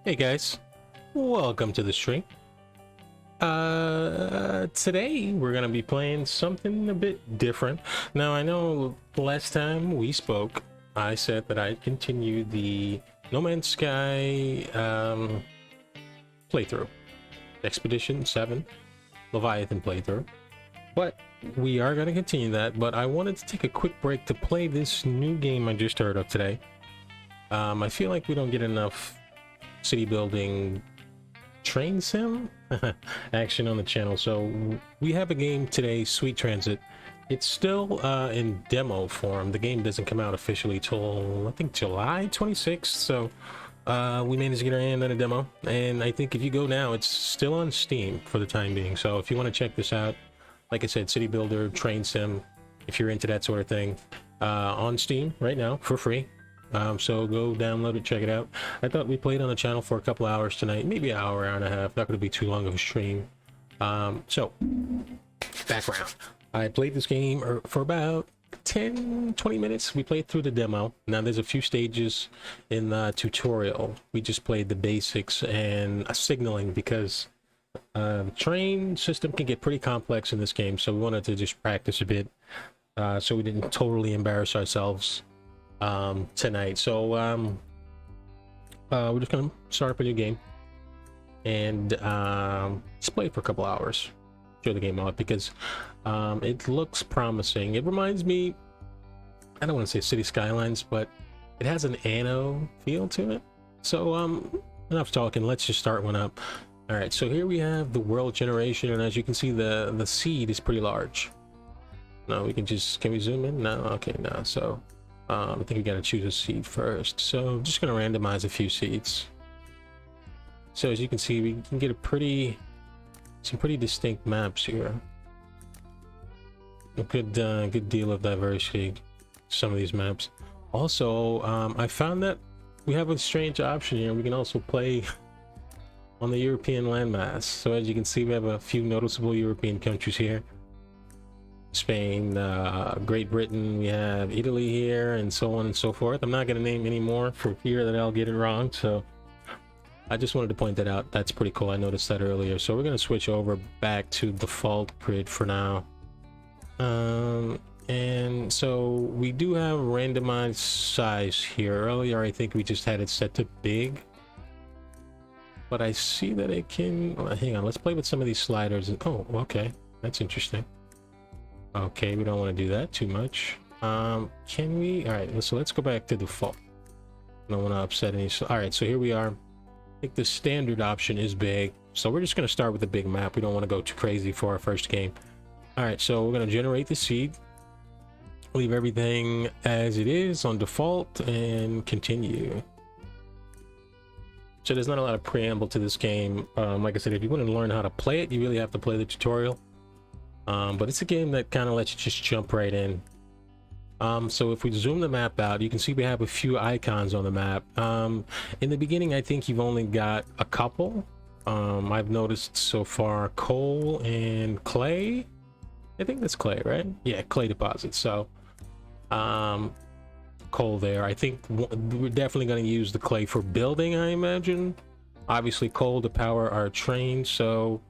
Hey guys, welcome to the stream. Today we're gonna be playing something a bit different. Now I know last time we spoke, I said that I'd continue the No Man's Sky playthrough, Expedition 7 Leviathan playthrough. But we are gonna continue that. But I wanted to take a quick break to play this new game I just heard of today. I feel like we don't get enough city building train sim action on the channel, so we have a game today, Sweet Transit. It's still in demo form. The game doesn't come out officially till I think July 26th, so we managed to get our hand on a demo, and I think if you go now, it's still on Steam for the time being. So if you want to check this out, like I said, city builder, train sim, if you're into that sort of thing, on Steam right now for free. So go download it, check it out. I thought we played on the channel for a couple hours tonight, maybe an hour and a half. Not going to be too long of a stream. So background, I played this game for about 10-20 minutes. We played through the demo. Now there's a few stages in the tutorial. We just played the basics and signaling, because train system can get pretty complex in this game, so we wanted to just practice a bit, so we didn't totally embarrass ourselves tonight. So we're just gonna start up a new game and just play it for a couple hours, show the game out, because it looks promising. It reminds me, I don't want to say City Skylines, but it has an Anno feel to it. So enough talking, let's just start one up. All right, so here we have the world generation, and as you can see, the seed is pretty large. No, we can we zoom in? No, okay, no. So I think we got to choose a seed first. So I'm just going to randomize a few seeds. So as you can see, we can get some pretty distinct maps here. A good deal of diversity, some of these maps. Also, I found that we have a strange option here. We can also play on the European landmass. So as you can see, we have a few noticeable European countries here. Spain, Great Britain, we have Italy here, and so on and so forth. I'm not going to name any more for fear that I'll get it wrong, so I just wanted to point that out. That's pretty cool. I noticed that earlier. So we're going to switch over back to default grid for now. And so we do have randomized size here. Earlier I think we just had it set to big, but I see that it can, hang on, let's play with some of these sliders. Oh, okay, that's interesting. Okay, we don't want to do that too much. Can we? All right, so let's go back to default. I don't want to upset any. All right, so here we are. I think the standard option is big, so we're just going to start with the big map. We don't want to go too crazy for our first game. All right, so we're going to generate the seed, leave everything as it is on default, and continue. So there's not a lot of preamble to this game. Like I said, if you want to learn how to play it, you really have to play the tutorial. But it's a game that kind of lets you just jump right in. So if we zoom the map out, you can see we have a few icons on the map. In the beginning, I think you've only got a couple. I've noticed so far coal and clay. I think that's clay, right? Yeah, clay deposits. So coal there. I think we're definitely going to use the clay for building, I imagine. Obviously coal to power our train. So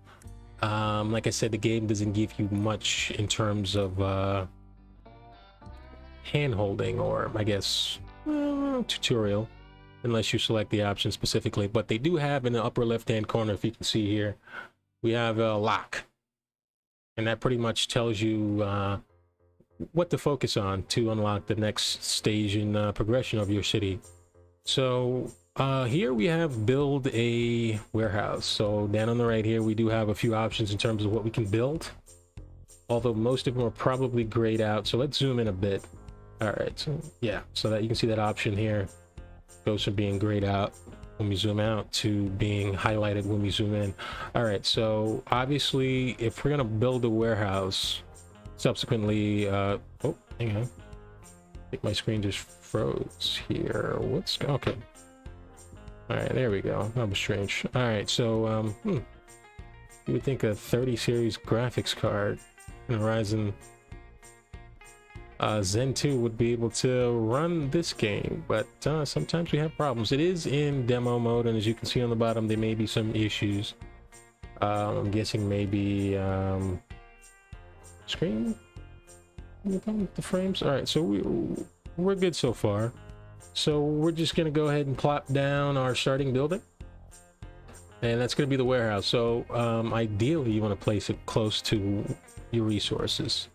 like I said, the game doesn't give you much in terms of hand holding, or I guess tutorial, unless you select the option specifically. But they do have in the upper left hand corner, if you can see here, we have a lock, and that pretty much tells you what to focus on to unlock the next stage in progression of your city. So here we have build a warehouse. So down on the right here, we do have a few options in terms of what we can build, although most of them are probably grayed out. So let's zoom in a bit. All right, so yeah, so that you can see that option here goes from being grayed out when we zoom out to being highlighted when we zoom in. All right, so obviously if we're gonna build a warehouse, subsequently oh, hang on, I think my screen just froze here. What's okay? All right, there we go. That was strange. All right, so you would think a 30 series graphics card in Ryzen Zen 2 would be able to run this game, but sometimes we have problems. It is in demo mode, and as you can see on the bottom, there may be some issues. I'm guessing maybe screen, the frames. All right, so we're good so far. So we're just gonna go ahead and plop down our starting building, and that's gonna be the warehouse. So ideally, you want to place it close to your resources,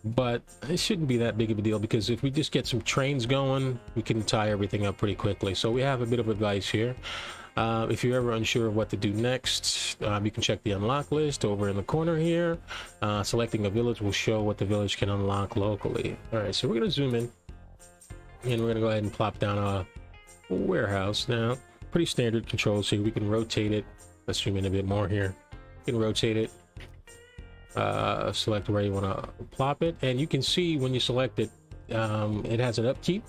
but it shouldn't be that big of a deal because if we just get some trains going, we can tie everything up pretty quickly. So we have a bit of advice here. If you're ever unsure of what to do next, you can check the unlock list over in the corner here. Selecting a village will show what the village can unlock locally. All right, so we're going to zoom in and we're going to go ahead and plop down a warehouse. Now, pretty standard controls here. We can rotate it. Let's zoom in a bit more here. You can rotate it. Select where you want to plop it, and you can see when you select it, it has an upkeep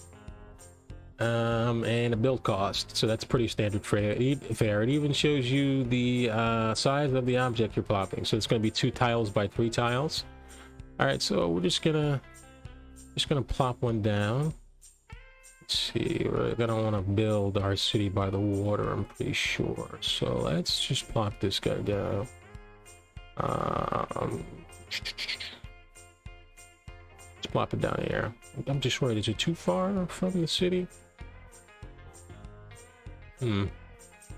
and a build cost, so that's pretty standard fair. It even shows you the size of the object you're plopping, so it's going to be 2 tiles by 3 tiles. All right, so we're just gonna plop one down. Let's see, we're gonna want to build our city by the water, I'm pretty sure, so let's just plop this guy down. Let's plop it down here. I'm just worried, is it too far from the city? All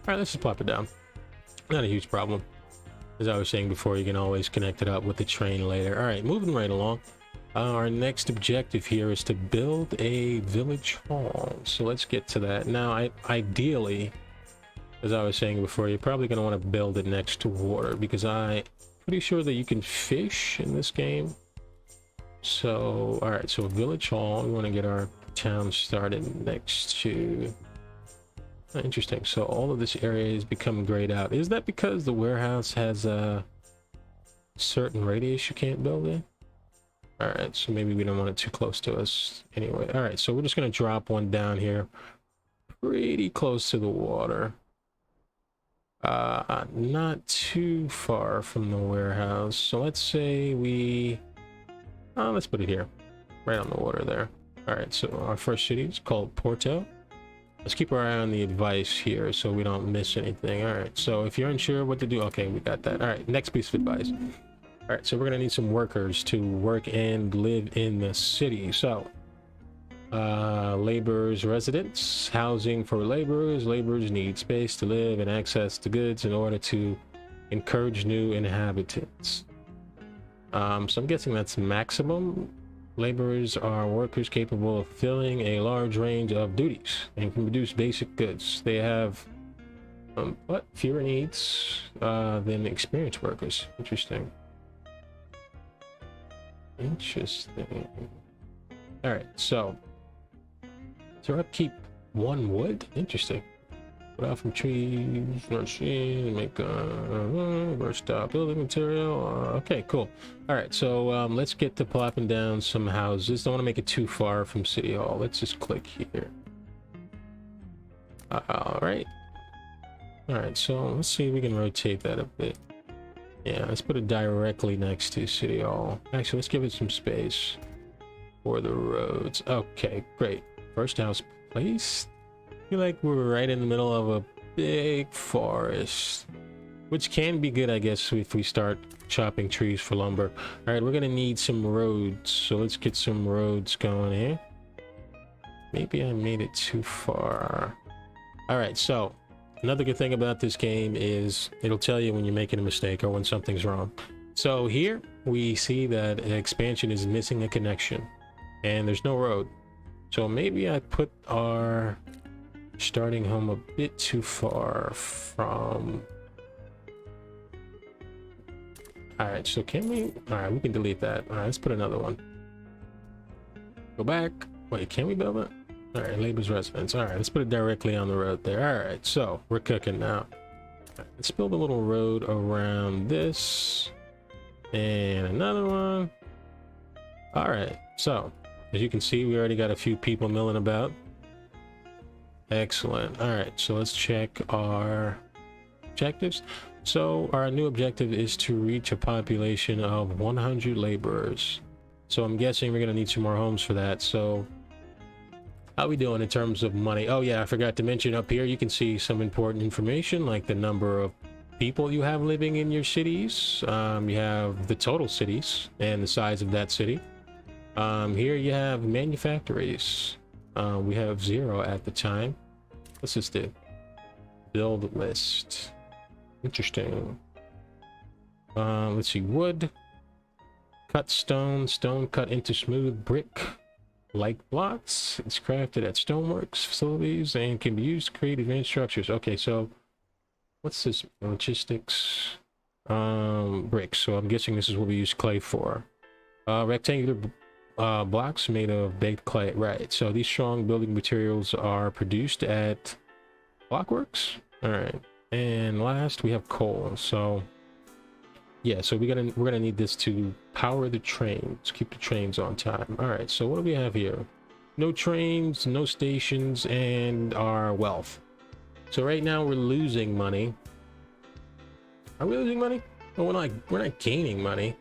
right, let's just plop it down. Not a huge problem. As I was saying before, you can always connect it up with the train later. All right, moving right along. Our next objective here is to build a village hall. So let's get to that. Now, ideally, as I was saying before, you're probably going to want to build it next to water because I'm pretty sure that you can fish in this game. So, all right, so village hall, we want to get our town started next to... Interesting. So all of this area is becoming grayed out. Is that because the warehouse has a certain radius you can't build in? All right, so maybe we don't want it too close to us anyway. All right, so we're just going to drop one down here pretty close to the water. Not too far from the warehouse. So let's say we... let's put it here, right on the water there. All right, so our first city is called Porto. Let's keep our eye on the advice here so we don't miss anything. All right, so if you're unsure what to do, okay, we got that. All right, next piece of advice. All right, so we're gonna need some workers to work and live in the city. So, laborers, residents, housing for laborers. Laborers need space to live and access to goods in order to encourage new inhabitants. So I'm guessing that's maximum. Laborers are workers capable of filling a large range of duties and can produce basic goods. They have fewer needs than experienced workers. Interesting. All right, so upkeep 1 wood. Interesting. Put out from trees, make versatile building material. Okay, cool. All right, so let's get to plopping down some houses. Don't want to make it too far from City Hall. Let's just click here. All right, so let's see if we can rotate that a bit. Yeah, let's put it directly next to City Hall. Actually, let's give it some space for the roads. Okay, great. First house placed. I feel like we're right in the middle of a big forest, which can be good, I guess, if we start chopping trees for lumber. All right, we're gonna need some roads, so let's get some roads going here. Maybe I made it too far. All right, so another good thing about this game is it'll tell you when you're making a mistake or when something's wrong. So here we see that an expansion is missing a connection and there's no road. So maybe I put our starting home a bit too far from... All right, so can we... All right, we can delete that. All right, let's put another one. Go back. Wait, can we build it? All right, labor's residence. All right, let's put it directly on the road there. All right, so we're cooking now. All right, let's build a little road around this and another one. All right, so as you can see, we already got a few people milling about. Excellent. All right, so let's check our objectives. So our new objective is to reach a population of 100 laborers. So I'm guessing we're gonna need some more homes for that. So how we doing in terms of money? Oh yeah, I forgot to mention up here, you can see some important information like the number of people you have living in your cities. You have the total cities and the size of that city. Here you have manufactories. We have 0 at the time. What's this do? Build list. Interesting. Let's see. Wood. Cut stone. Stone cut into smooth brick like blocks. It's crafted at stoneworks facilities and can be used to create advanced structures. Okay, so what's this? Logistics. Bricks. So I'm guessing this is what we use clay for. Rectangular blocks made of baked clay. Right. So these strong building materials are produced at blockworks. All right. And last we have coal. So yeah, so we're gonna need this to power the trains, keep the trains on time. All right, so what do we have here? No trains, no stations, and our wealth. So right now we're losing money. Are we losing money? Oh, we're not gaining money.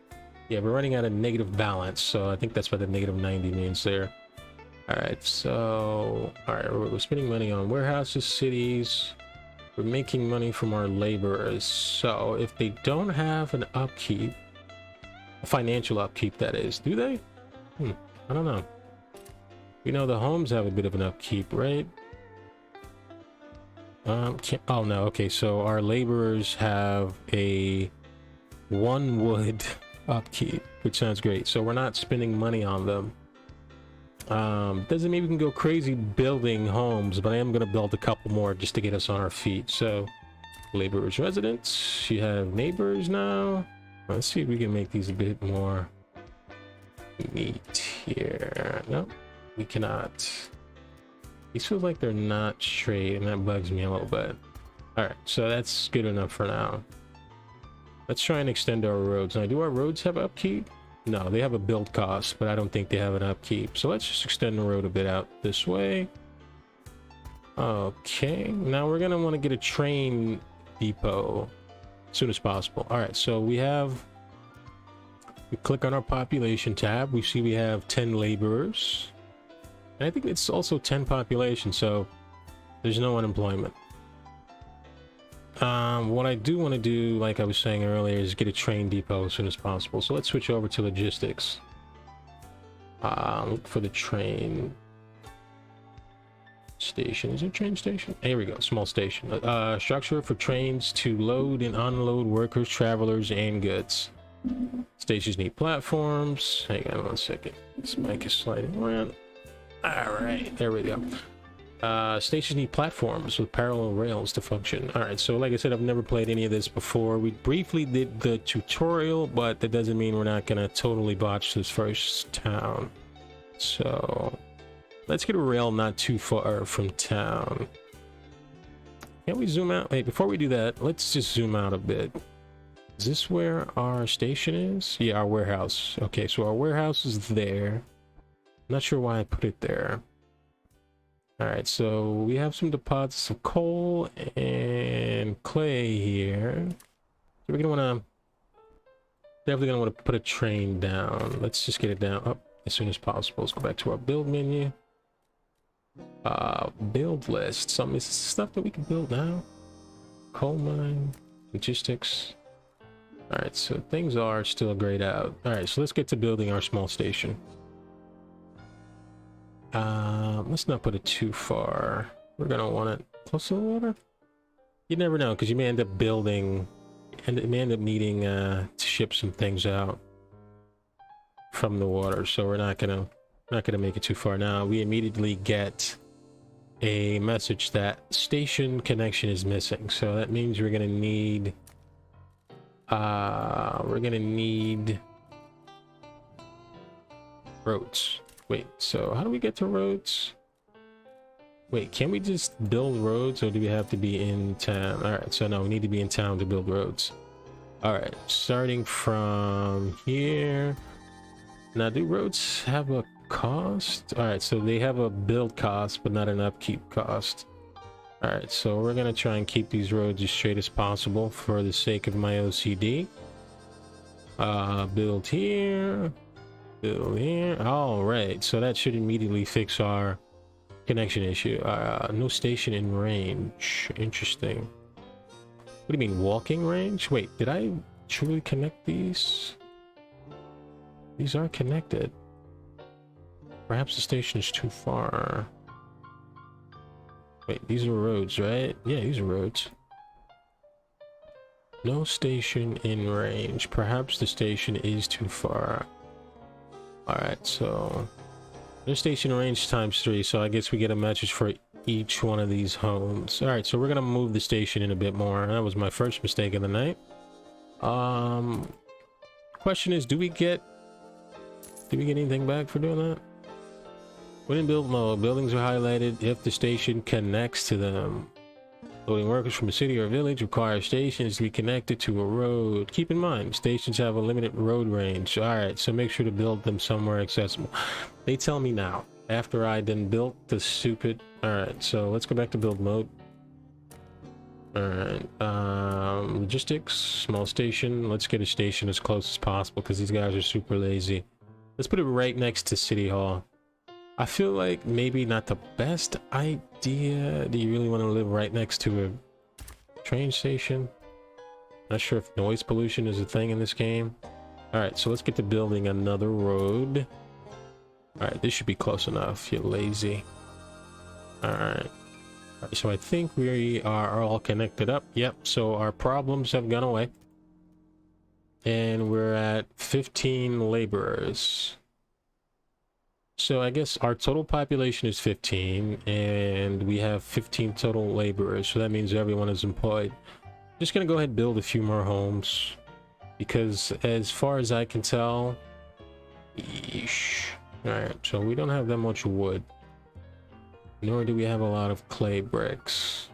Yeah, we're running out of negative balance, so I think that's what the negative 90 means there. All right, so we're spending money on warehouses, cities. We're making money from our laborers. So if they don't have an upkeep, a financial upkeep that is, do they? I don't know. We know the homes have a bit of an upkeep, right? Oh no, okay, so our laborers have a 1 wood upkeep, which sounds great. So we're not spending money on them. Doesn't mean we can go crazy building homes, but I am going to build a couple more just to get us on our feet. So laborers residents, you have neighbors now. Let's see if we can make these a bit more neat here. No, we cannot. These feel like they're not straight, and that bugs me a little bit. All right, so that's good enough for now. Let's try and extend our roads. Now, do our roads have upkeep? No, they have a build cost, but I don't think they have an upkeep. So let's just extend the road a bit out this way. Okay, now we're gonna want to get a train depot as soon as possible. All right, so we click on our population tab. We see we have 10 laborers. And I think it's also 10 population, so there's no unemployment. What I do want to do, like I was saying earlier, is get a train depot as soon as possible. So let's switch over to logistics. Look for the train station. Is there a train station? Here we go. Small station. Structure for trains to load and unload workers, travelers, and goods. Stations need platforms. Hang on 1 second. This mic is sliding around. All right, there we go. Stations need platforms with parallel rails to function. All right, so like I said, I've never played any of this before. We briefly did the tutorial, but that doesn't mean we're not gonna totally botch this first town. So let's get a rail not too far from town. Can we zoom out? Wait, before we do that, let's just zoom out a bit. Is this where our station is? Yeah, our warehouse. Okay, so our warehouse is there. I'm not sure why I put it there. All right, so we have some deposits of coal and clay here. So we're gonna definitely gonna want to put a train down. Let's just get it down up as soon as possible. Let's go back to our build menu. Build list. Some is stuff that we can build now. Coal mine, logistics. All right, so things are still grayed out. All right, so let's get to building our small station. Let's not put it too far. We're gonna want it close to the water. You never know, because you may end up building, and it may end up needing to ship some things out from the water. So we're not gonna make it too far. Now we immediately get a message that station connection is missing. So that means we're gonna need roads. Wait, so how do we get to roads? Wait, can we just build roads, or do we have to be in town? All right, so no, we need to be in town to build roads. All right, starting from here. Now, do roads have a cost? All right, so they have a build cost, but not an upkeep cost. All right, so we're gonna try and keep these roads as straight as possible for the sake of my OCD. Build here. Build here. All right, so that should immediately fix our connection issue. No station in range. Interesting. What do you mean, walking range? Wait, did I truly connect these? These are connected. Perhaps the station is too far. Wait, these are roads, right? Yeah, these are roads. No station in range. Perhaps the station is too far. Alright, so no station in range times 3, so I guess we get a message for each one of these homes. Alright, so we're gonna move the station in a bit more. That was my first mistake of the night. Question is, do we get anything back for doing that? When in build mode, buildings are highlighted if the station connects to them. Loading workers from a city or village requires stations to be connected to a road. Keep in mind, stations have a limited road range. Alright, so make sure to build them somewhere accessible. They tell me now, after I then built the stupid... Alright, so let's go back to build mode. Alright, logistics, small station. Let's get a station as close as possible because these guys are super lazy. Let's put it right next to City Hall. I feel like maybe not the best idea. Do you really want to live right next to a train station? Not sure if noise pollution is a thing in this game. Alright, so let's get to building another road. Alright, this should be close enough. You're lazy. Alright. So I think we are all connected up. Yep, so our problems have gone away. And we're at 15 laborers. So I guess our total population is 15, and we have 15 total laborers, so that means everyone is employed. Just gonna go ahead and build a few more homes, because as far as I can tell, yeesh. Alright, so we don't have that much wood, nor do we have a lot of clay bricks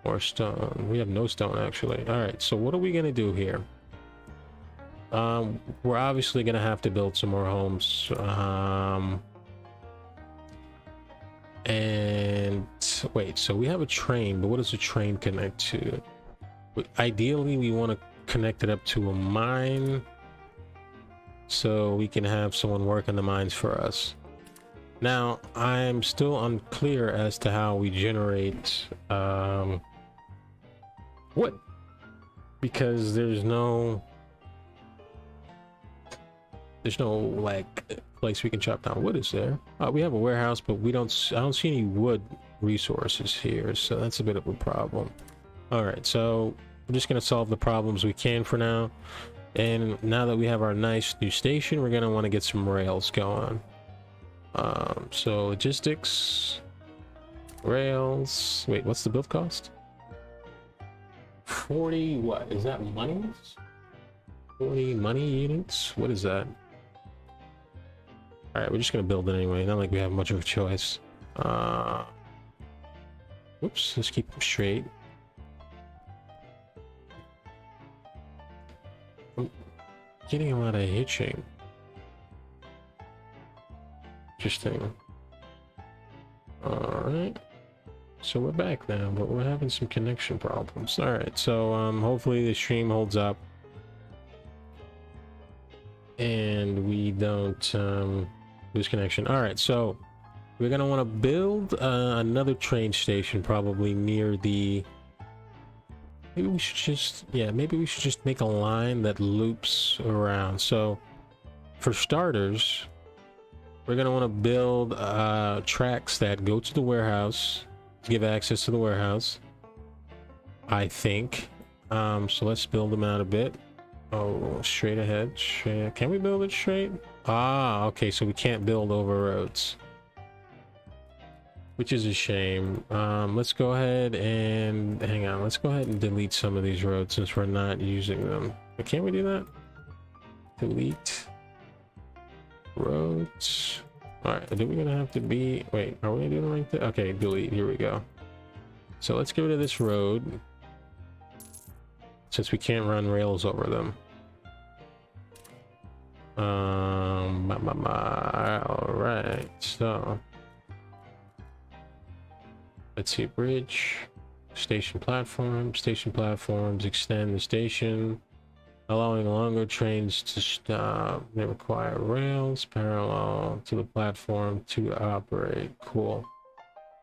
or stone. We have no stone, actually. Alright, so what are we gonna do here? We're obviously gonna have to build some more homes. And wait, so we have a train, but what does a train connect to? Ideally, we want to connect it up to a mine so we can have someone work in the mines for us. Now, I'm still unclear as to how we generate wood, because there's no like place we can chop down wood, is there? We have a warehouse, but I don't see any wood resources here, so that's a bit of a problem. All right, so we're just gonna solve the problems we can for now, and now that we have our nice new station, we're gonna want to get some rails going. So logistics, rails. Wait, what's the build cost? 40. What is that, money? 40 money units? What is that? Alright, we're just gonna build it anyway. Not like we have much of a choice. Whoops, let's keep them straight. I'm getting a lot of hitching. Interesting. Alright. So we're back now, but we're having some connection problems. Alright, so hopefully the stream holds up. And we don't lose connection. All right, so we're gonna want to build another train station, probably near the... Maybe we should just make a line that loops around. So for starters, we're gonna want to build tracks that go to the warehouse to give access to the warehouse, I think. So let's build them out a bit. Oh, straight ahead. Can we build it straight? Ah, okay, so we can't build over roads, which is a shame. Let's go ahead and hang on. Let's go ahead and delete some of these roads since we're not using them. But can't we do that? Delete roads. All right, are we gonna have to be... Wait, are we doing the right thing? Okay, delete. Here we go. So let's get rid of this road, since we can't run rails over them. All right, so let's see, bridge, station platforms, extend the station. allowing longer trains to stop. They require rails parallel to the platform to operate. Cool.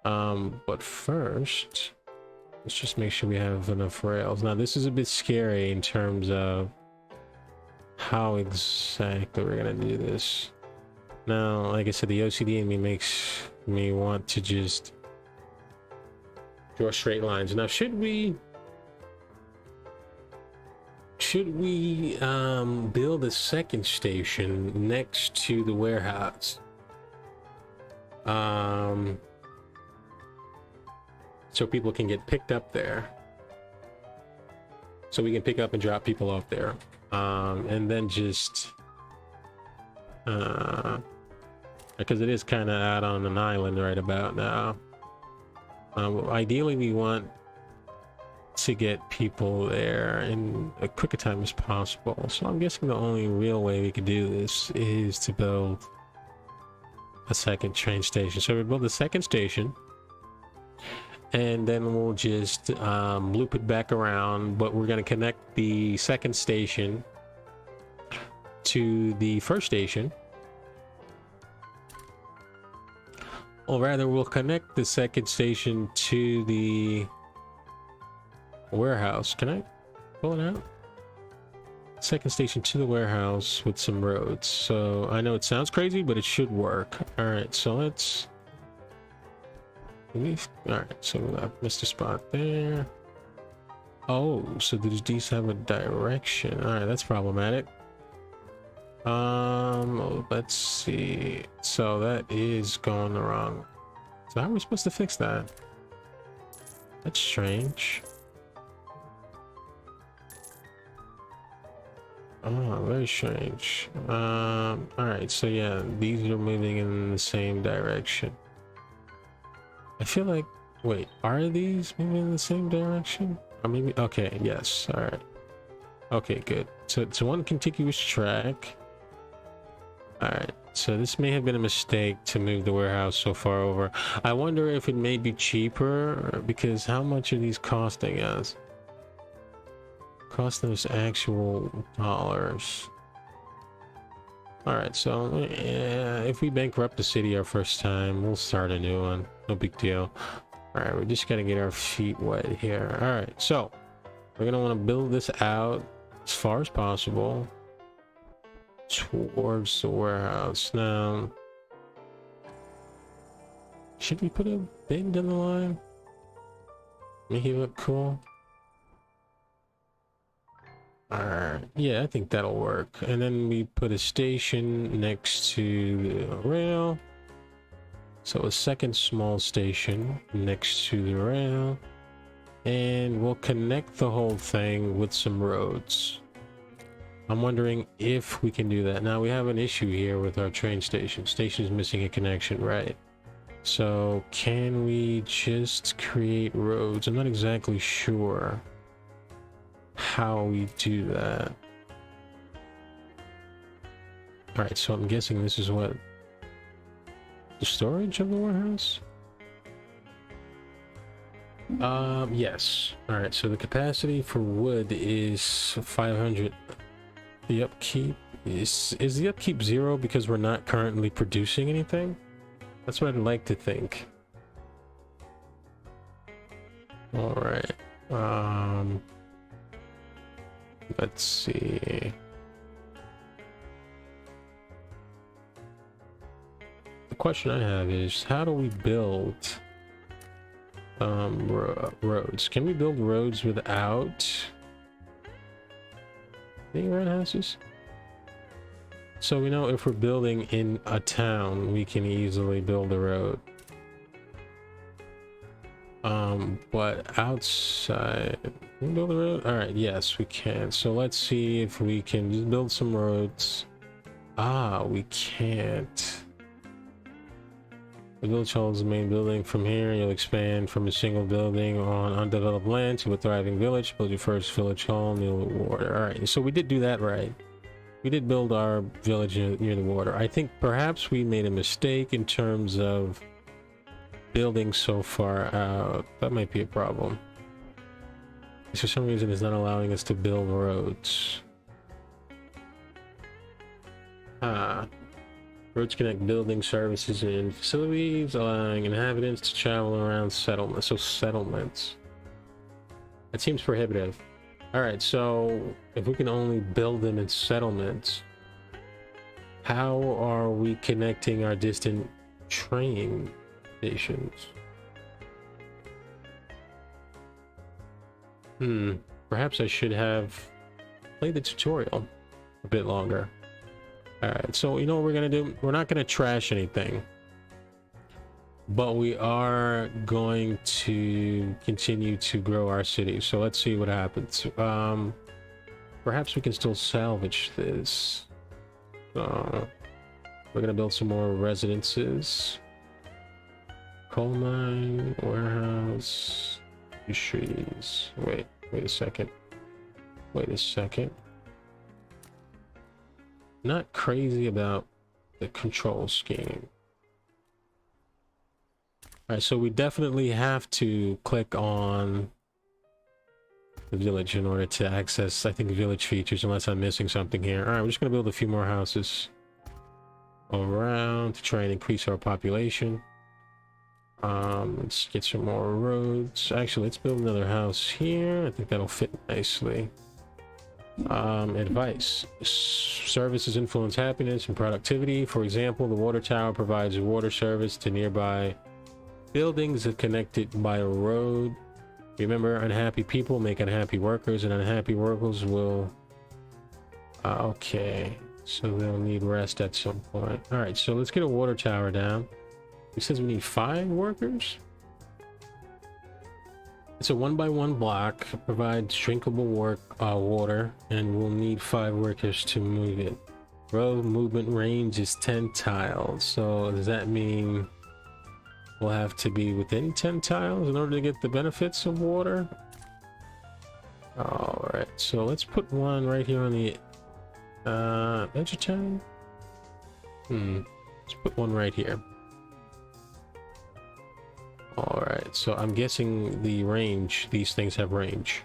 But first, let's just make sure we have enough rails. Now, this is a bit scary in terms of how exactly we're gonna do this. Now, like I said, the OCD in me makes me want to just draw straight lines. Now, should we build a second station next to the warehouse? So people can get picked up there. So we can pick up and drop people off there. And then just because it is kind of out on an island right about now. Ideally, we want to get people there in a quicker time as possible. So I'm guessing the only real way we could do this is to build a second train station. So we build a second station, and then we'll just loop it back around, but we're going to connect the second station to the first station. Or rather, we'll connect the second station to the warehouse. Can I pull it out? Second station to the warehouse with some roads. So I know it sounds crazy, but it should work. All right, so let's leave. All right, so I missed a spot there. Oh, so these have a direction. All right, that's problematic. Let's see. So that is going the wrong. So how are we supposed to fix that? That's strange. Oh, very strange. All right, so yeah, these are moving in the same direction. I feel like, wait, are these moving in the same direction? Or maybe, okay, yes, all right. Okay, good. So it's one contiguous track. All right, so this may have been a mistake to move the warehouse so far over. I wonder if it may be cheaper, because how much are these costing us? Costing us actual dollars. All right, so yeah, if we bankrupt the city our first time, we'll start a new one. No big deal. All right, we're just gonna get our feet wet here. All right, so we're gonna want to build this out as far as possible towards the warehouse. Now, should we put a bend in the line? Make it look cool. Alright, yeah, I think that'll work. And then we put a station next to the rail. So a second small station next to the rail. And we'll connect the whole thing with some roads. I'm wondering if we can do that. Now we have an issue here with our train station. Station is missing a connection, right? So can we just create roads? I'm not exactly sure how we do that. All right, so I'm guessing this is what, the storage of the warehouse? Yes. All right, so the capacity for wood is 500. The upkeep is the upkeep 0 because we're not currently producing anything? That's what I'd like to think. All right. Let's see. The question I have is, how do we build roads? Can we build roads without any warehouses? So we know if we're building in a town, we can easily build a road. But outside, can we build a road? All right, yes, we can. So let's see if we can just build some roads. Ah, we can't. The village holds the main building. From here, you'll expand from a single building on undeveloped land to a thriving village. Build your first village hall near the water. All right, so we did do that right. We did build our village near the water. I think perhaps we made a mistake in terms of building so far out. That might be a problem. For some reason, it's not allowing us to build roads. Ah. Roads connect building services and facilities, allowing inhabitants to travel around settlements. So settlements. That seems prohibitive. Alright, so if we can only build them in settlements, how are we connecting our distant train stations? Perhaps I should have played the tutorial a bit longer. Alright, so you know what we're gonna do? We're not gonna trash anything, but we are going to continue to grow our city. So let's see what happens. Perhaps we can still salvage this. We're gonna build some more residences. Coal mine, warehouse, fisheries. Wait a second. Wait a second. Not crazy about the control scheme. Alright, so we definitely have to click on the village in order to access, I think, village features, unless I'm missing something here. Alright, we're just gonna build a few more houses around to try and increase our population. Let's get some more roads. Actually, let's build another house here. I think that'll fit nicely. Advice. Services influence happiness and productivity. For example, the water tower provides water service to nearby buildings that connected by a road. Remember, unhappy people make unhappy workers, and unhappy workers will okay, so they'll need rest at some point. All right, so let's get a water tower down. It says we need 5 workers. It's a 1x1 block, provides drinkable water, and we'll need 5 workers to move it. Road movement range is 10 tiles, so does that mean we'll have to be within 10 tiles in order to get the benefits of water? All right, so let's put one right here on the edge of town. Let's put one right here. All right, so I'm guessing the range, these things have range.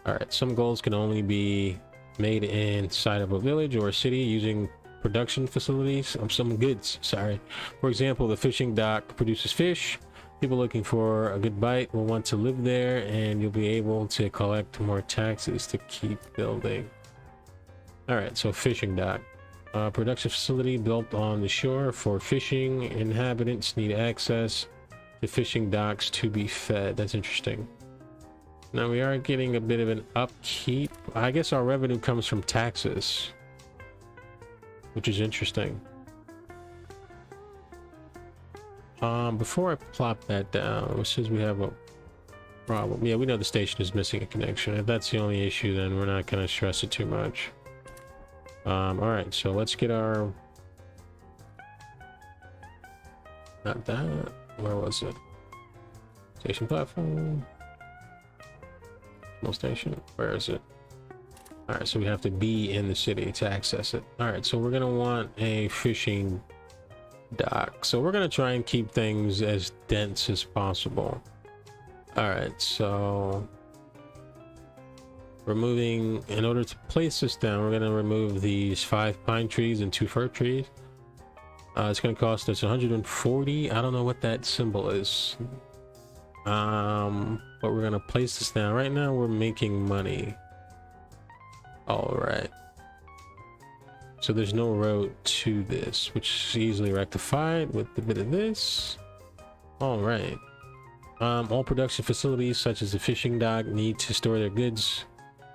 All right, some goals can only be made inside of a village or a city using production facilities. Some goods, sorry. For example, the fishing dock produces fish. People looking for a good bite will want to live there, and you'll be able to collect more taxes to keep building. All right, so fishing dock. Production facility built on the shore for fishing. Inhabitants need access to fishing docks to be fed. That's interesting. Now we are getting a bit of an upkeep. I guess our revenue comes from taxes, which is interesting. Before I plop that down, it says we have a problem. Yeah, we know the station is missing a connection. If that's the only issue, then we're not going to stress it too much. All right, so let's get our... Not that. Where was it? Station platform. Small station. Where is it? All right, so we have to be in the city to access it. All right, so we're gonna want a fishing dock. So we're gonna try and keep things as dense as possible. All right, so removing, in order to place this down, we're gonna remove these 5 pine trees and 2 fir trees. It's going to cost us 140. I don't know what that symbol is. But we're going to place this down. Right now, we're making money. All right. So there's no road to this, which is easily rectified with a bit of this. All right. All production facilities, such as the fishing dock, need to store their goods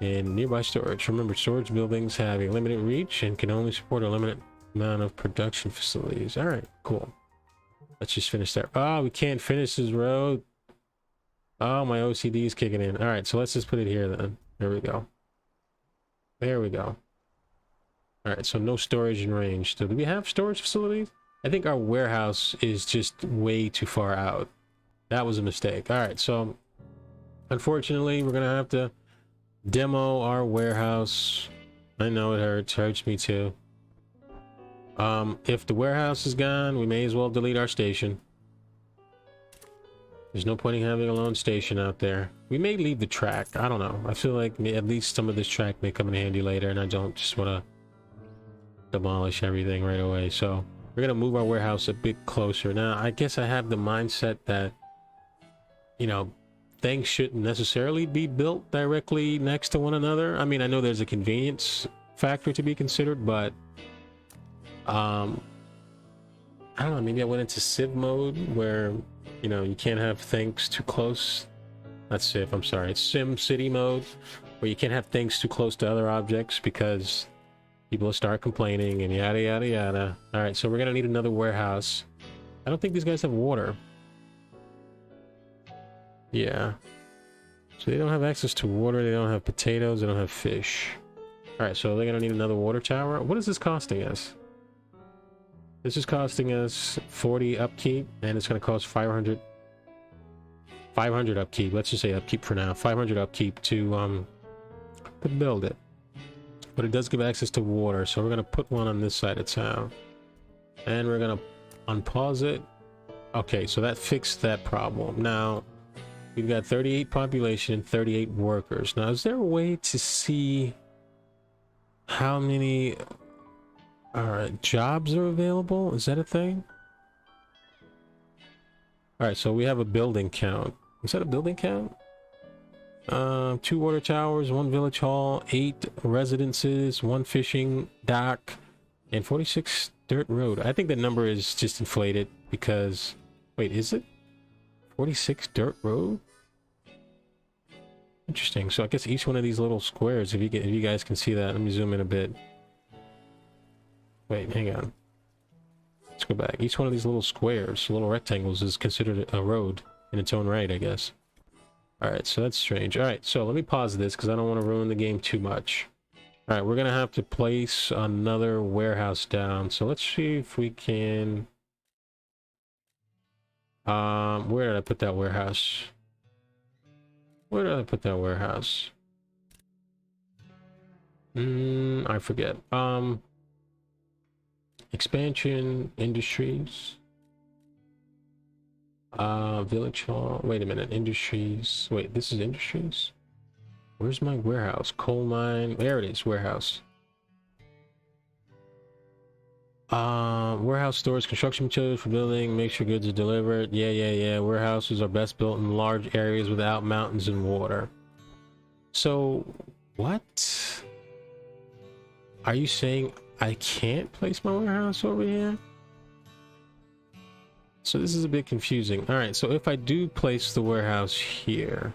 in nearby storage. Remember, storage buildings have a limited reach and can only support a limited amount of production facilities. All right, cool. Let's just finish there. Oh, we can't finish this road. Oh, my OCD is kicking in. All right, so let's just put it here then. There we go. There we go. All right, so no storage in range. So do we have storage facilities? I think our warehouse is just way too far out. That was a mistake. All right, so unfortunately, we're gonna have to demo our warehouse. I know it hurts me too. If the warehouse is gone, we may as well delete our station. There's no point in having a lone station out there. We may leave the track. I don't know. I feel like at least some of this track may come in handy later, and I don't just want to demolish everything right away. So we're gonna move our warehouse a bit closer. Now, I guess I have the mindset that, you know, things shouldn't necessarily be built directly next to one another. I mean, I know there's a convenience factor to be considered, but I don't know, maybe I went into Civ mode where, you know, you can't have things too close. Not Civ, I'm sorry, it's Sim City mode, where you can't have things too close to other objects because people will start complaining and yada yada yada. All right, so we're gonna need another warehouse. I don't think these guys have water. Yeah, so they don't have access to water, they don't have potatoes, they don't have fish. All right, so they're gonna need another water tower. What is this costing us? This is costing us 40 upkeep, and it's gonna cost 500 upkeep. Let's just say upkeep for now. 500 upkeep to build it. But it does give access to water, so we're gonna put one on this side of town. And we're gonna unpause it. Okay, so that fixed that problem. Now, we've got 38 population and 38 workers. Now, is there a way to see how many jobs are available? Is that a thing? Alright, so we have a building count. Is that a building count? 2 water towers, 1 village hall, 8 residences, 1 fishing dock, and 46 dirt road. I think the number is just inflated because... Wait, is it? 46 dirt road? Interesting. So I guess each one of these little squares, if you guys can see that, let me zoom in a bit. Wait, hang on. Let's go back. Each one of these little squares, little rectangles, is considered a road in its own right, I guess. Alright, so that's strange. Alright, so let me pause this because I don't want to ruin the game too much. Alright, we're going to have to place another warehouse down. So let's see if we can... where did I put that warehouse? Where did I put that warehouse? I forget. Expansion, industries. Village hall. Wait a minute, industries. Wait, this is industries? Where's my warehouse? Coal mine. There it is, warehouse. Warehouse stores construction materials for building, make sure goods are delivered. Yeah. Warehouses are best built in large areas without mountains and water. So, what? Are you saying I can't place my warehouse over here? So this is a bit confusing. All right, so if I do place the warehouse here...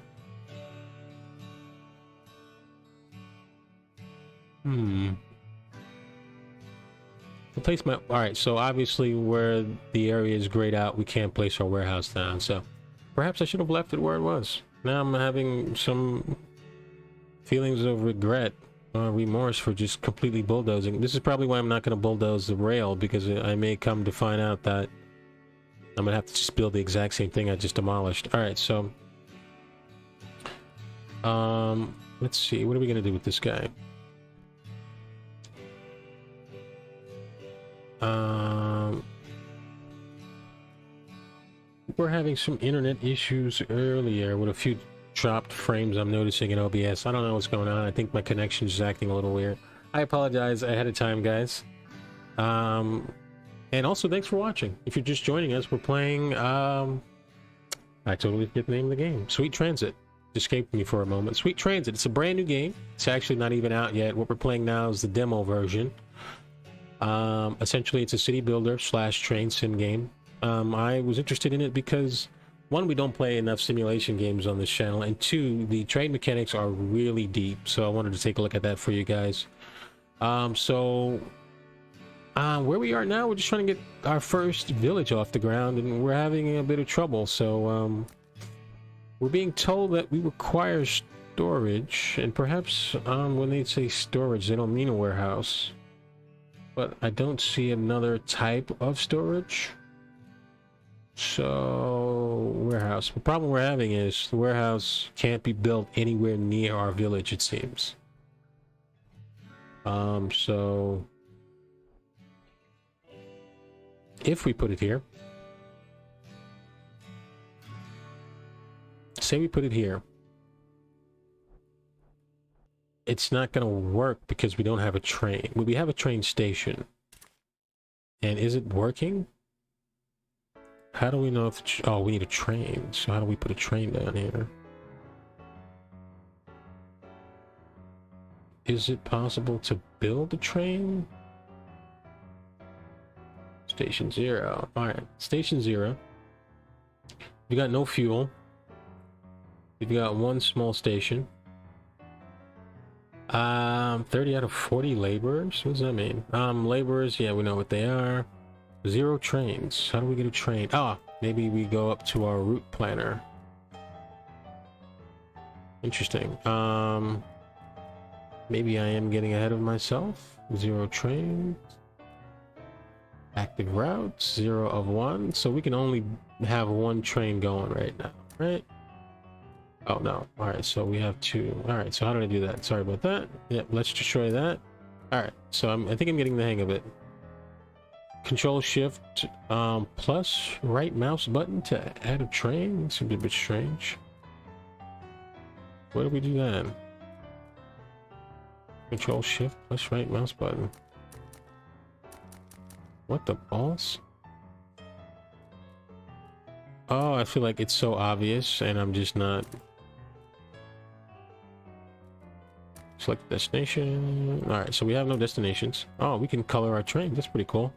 I'll place my... Alright, so obviously where the area is grayed out, we can't place our warehouse down, so... Perhaps I should have left it where it was. Now I'm having some feelings of regret, remorse for just completely bulldozing. This is probably why I'm not going to bulldoze the rail, because I may come to find out that I'm going to have to just build the exact same thing I just demolished. Alright, so... let's see, what are we going to do with this guy? We're having some internet issues earlier with a few dropped frames I'm noticing in OBS. I don't know what's going on. I think my connection is acting a little weird. I apologize ahead of time, guys. And also thanks for watching. If you're just joining us, we're playing I totally forget the name of the game. Sweet Transit. Escaped me for a moment. Sweet Transit. It's a brand new game. It's actually not even out yet. What we're playing now is the demo version. Essentially it's a city builder / train sim game. I was interested in it because, one, we don't play enough simulation games on this channel, and two, the train mechanics are really deep, so I wanted to take a look at that for you guys. Where we are now, we're just trying to get our first village off the ground, and we're having a bit of trouble. So we're being told that we require storage, and perhaps when they say storage, they don't mean a warehouse. But I don't see another type of storage. So, warehouse. The problem we're having is the warehouse can't be built anywhere near our village, it seems. So... if we put it here... say we put it here. It's not going to work because we don't have a train. Well, we have a train station. And is it working? How do we know if oh, we need a train. So how do we put a train down here? Is it possible to build a train? Station 0. All right, Station 0. We got no fuel. We've got one small station. 30 out of 40 laborers. What does that mean? Laborers, yeah, we know what they are. 0 trains. How do we get a train? Ah, maybe we go up to our route planner. Interesting. Maybe I am getting ahead of myself. 0 trains. Active routes, 0 of 1. So we can only have 1 train going right now, right? Oh no. Alright, so we have 2. Alright, so how did I do that? Sorry about that. Yep, let's destroy that. Alright, so I think I'm getting the hang of it. Control Shift plus right mouse button to add a train. Seems a bit strange. Where do we do that? Control Shift plus right mouse button. What the balls? Oh, I feel like it's so obvious and I'm just not. Select destination. Alright, so we have no destinations. Oh, we can color our train. That's pretty cool.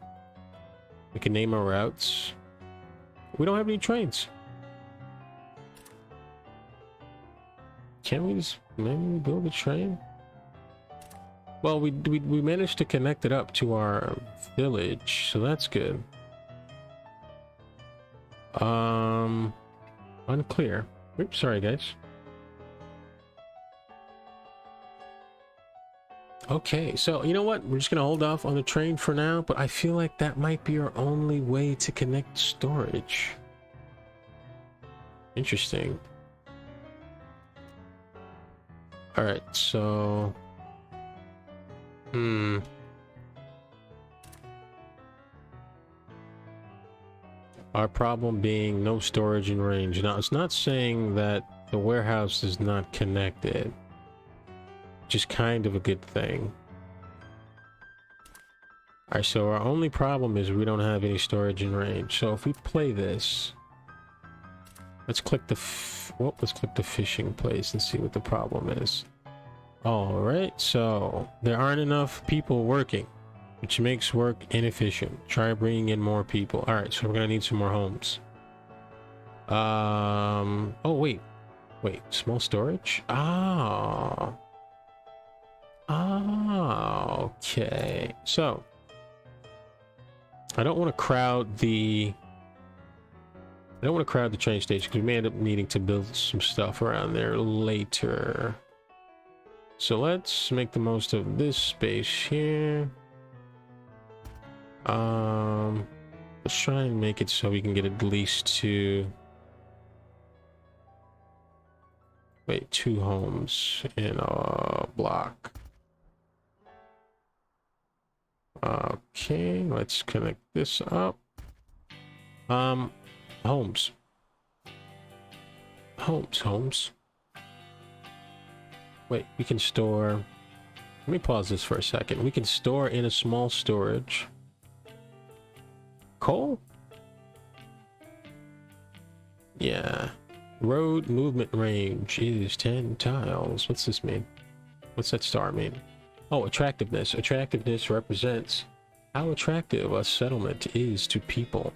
We can name our routes. We don't have any trains. Can we just maybe build a train? Well, we managed to connect it up to our village, so that's good. Unclear. Oops, sorry guys. Okay, so you know what? We're just gonna hold off on the train for now, but I feel like that might be our only way to connect storage. Interesting. All right, so our problem being no storage in range. Now, it's not saying that the warehouse is not connected. Just kind of a good thing. Alright, so our only problem is we don't have any storage in range. So if we play this, let's click the let's click the fishing place and see what the problem is. All right, so there aren't enough people working, which makes work inefficient. Try bringing in more people. All right, so we're gonna need some more homes. Oh wait, small storage. Okay. So I don't want to crowd the train station because we may end up needing to build some stuff around there later. So let's make the most of this space here. Let's try and make it so we can get at least 2 homes in a block. Okay, let's connect this up. Homes. Wait, we can store. Let me pause this for a second. We can store in a small storage. Coal? Yeah. Road movement range is 10 tiles. What's this mean? What's that star mean? Oh, attractiveness. Attractiveness represents how attractive a settlement is to people.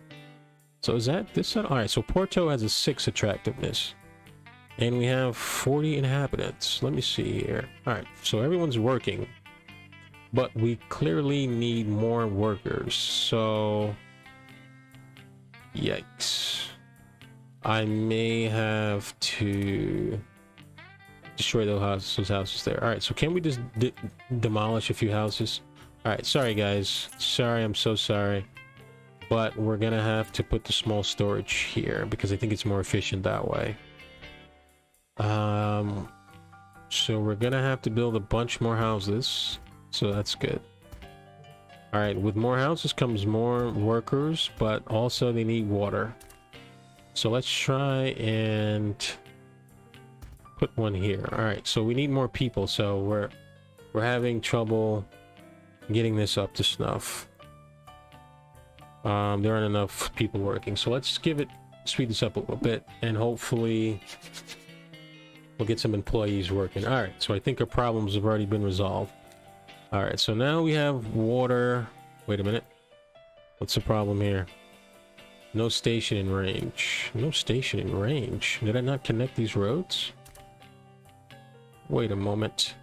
So is that this set? All right, so Porto has a 6 attractiveness. And we have 40 inhabitants. Let me see here. All right, so everyone's working. But we clearly need more workers. So yikes. I may have to destroy those houses there. All right, so can we just demolish a few houses? All right, sorry guys. Sorry, I'm so sorry. But we're gonna have to put the small storage here because I think it's more efficient that way. So we're gonna have to build a bunch more houses. So that's good. All right, with more houses comes more workers, but also they need water. So let's try and put one here. All right, so we need more people. So we're having trouble getting this up to snuff. There aren't enough people working, so let's speed this up a little bit, and hopefully we'll get some employees working. All right, so I think our problems have already been resolved. All right, so now we have water. Wait a minute. What's the problem here? No station in range. No station in range. Did I not connect these roads? Wait a moment.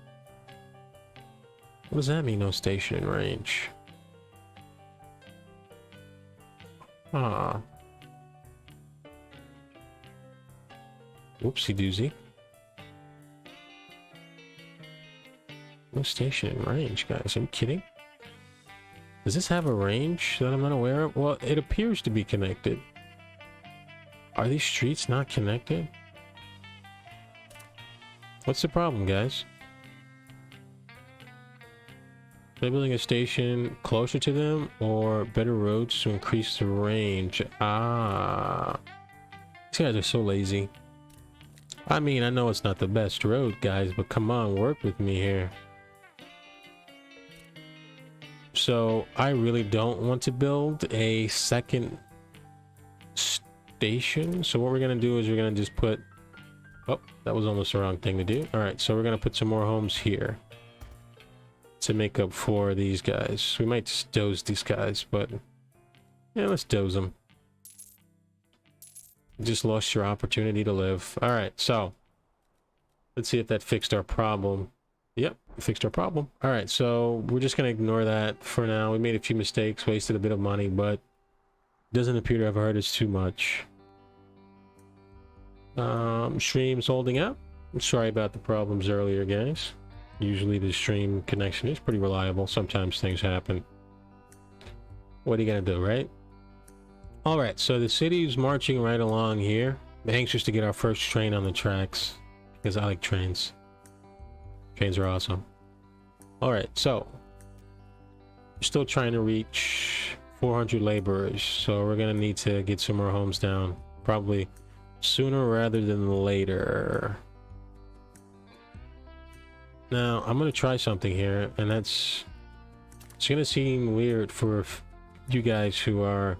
What does that mean, no station in range? Ah. Whoopsie doozy. No station in range, guys. Are you kidding? Does this have a range that I'm not aware of? Well, it appears to be connected. Are these streets not connected? What's the problem, guys? Are they building a station closer to them or better roads to increase the range? Ah. These guys are so lazy. I mean, I know it's not the best road, guys, but come on, work with me here. So I really don't want to build a second station. So what we're going to do is we're going to just put... Oh, that was almost the wrong thing to do. All right, so we're going to put some more homes here to make up for these guys. We might just doze these guys, but yeah, let's doze them. You just lost your opportunity to live. All right, so let's see if that fixed our problem. Yep, fixed our problem. All right, so we're just going to ignore that for now. We made a few mistakes, wasted a bit of money, but doesn't appear to have hurt us too much. Stream's holding up. I'm sorry about the problems earlier, guys. Usually the stream connection is pretty reliable. Sometimes things happen. What are you going to do, right? All right, so the city's marching right along here. I'm anxious to get our first train on the tracks because I like trains. Trains are awesome. All right, so we're still trying to reach 400 laborers, so we're gonna need to get some more homes down, probably sooner rather than later. Now I'm gonna try something here, and it's gonna seem weird for you guys who are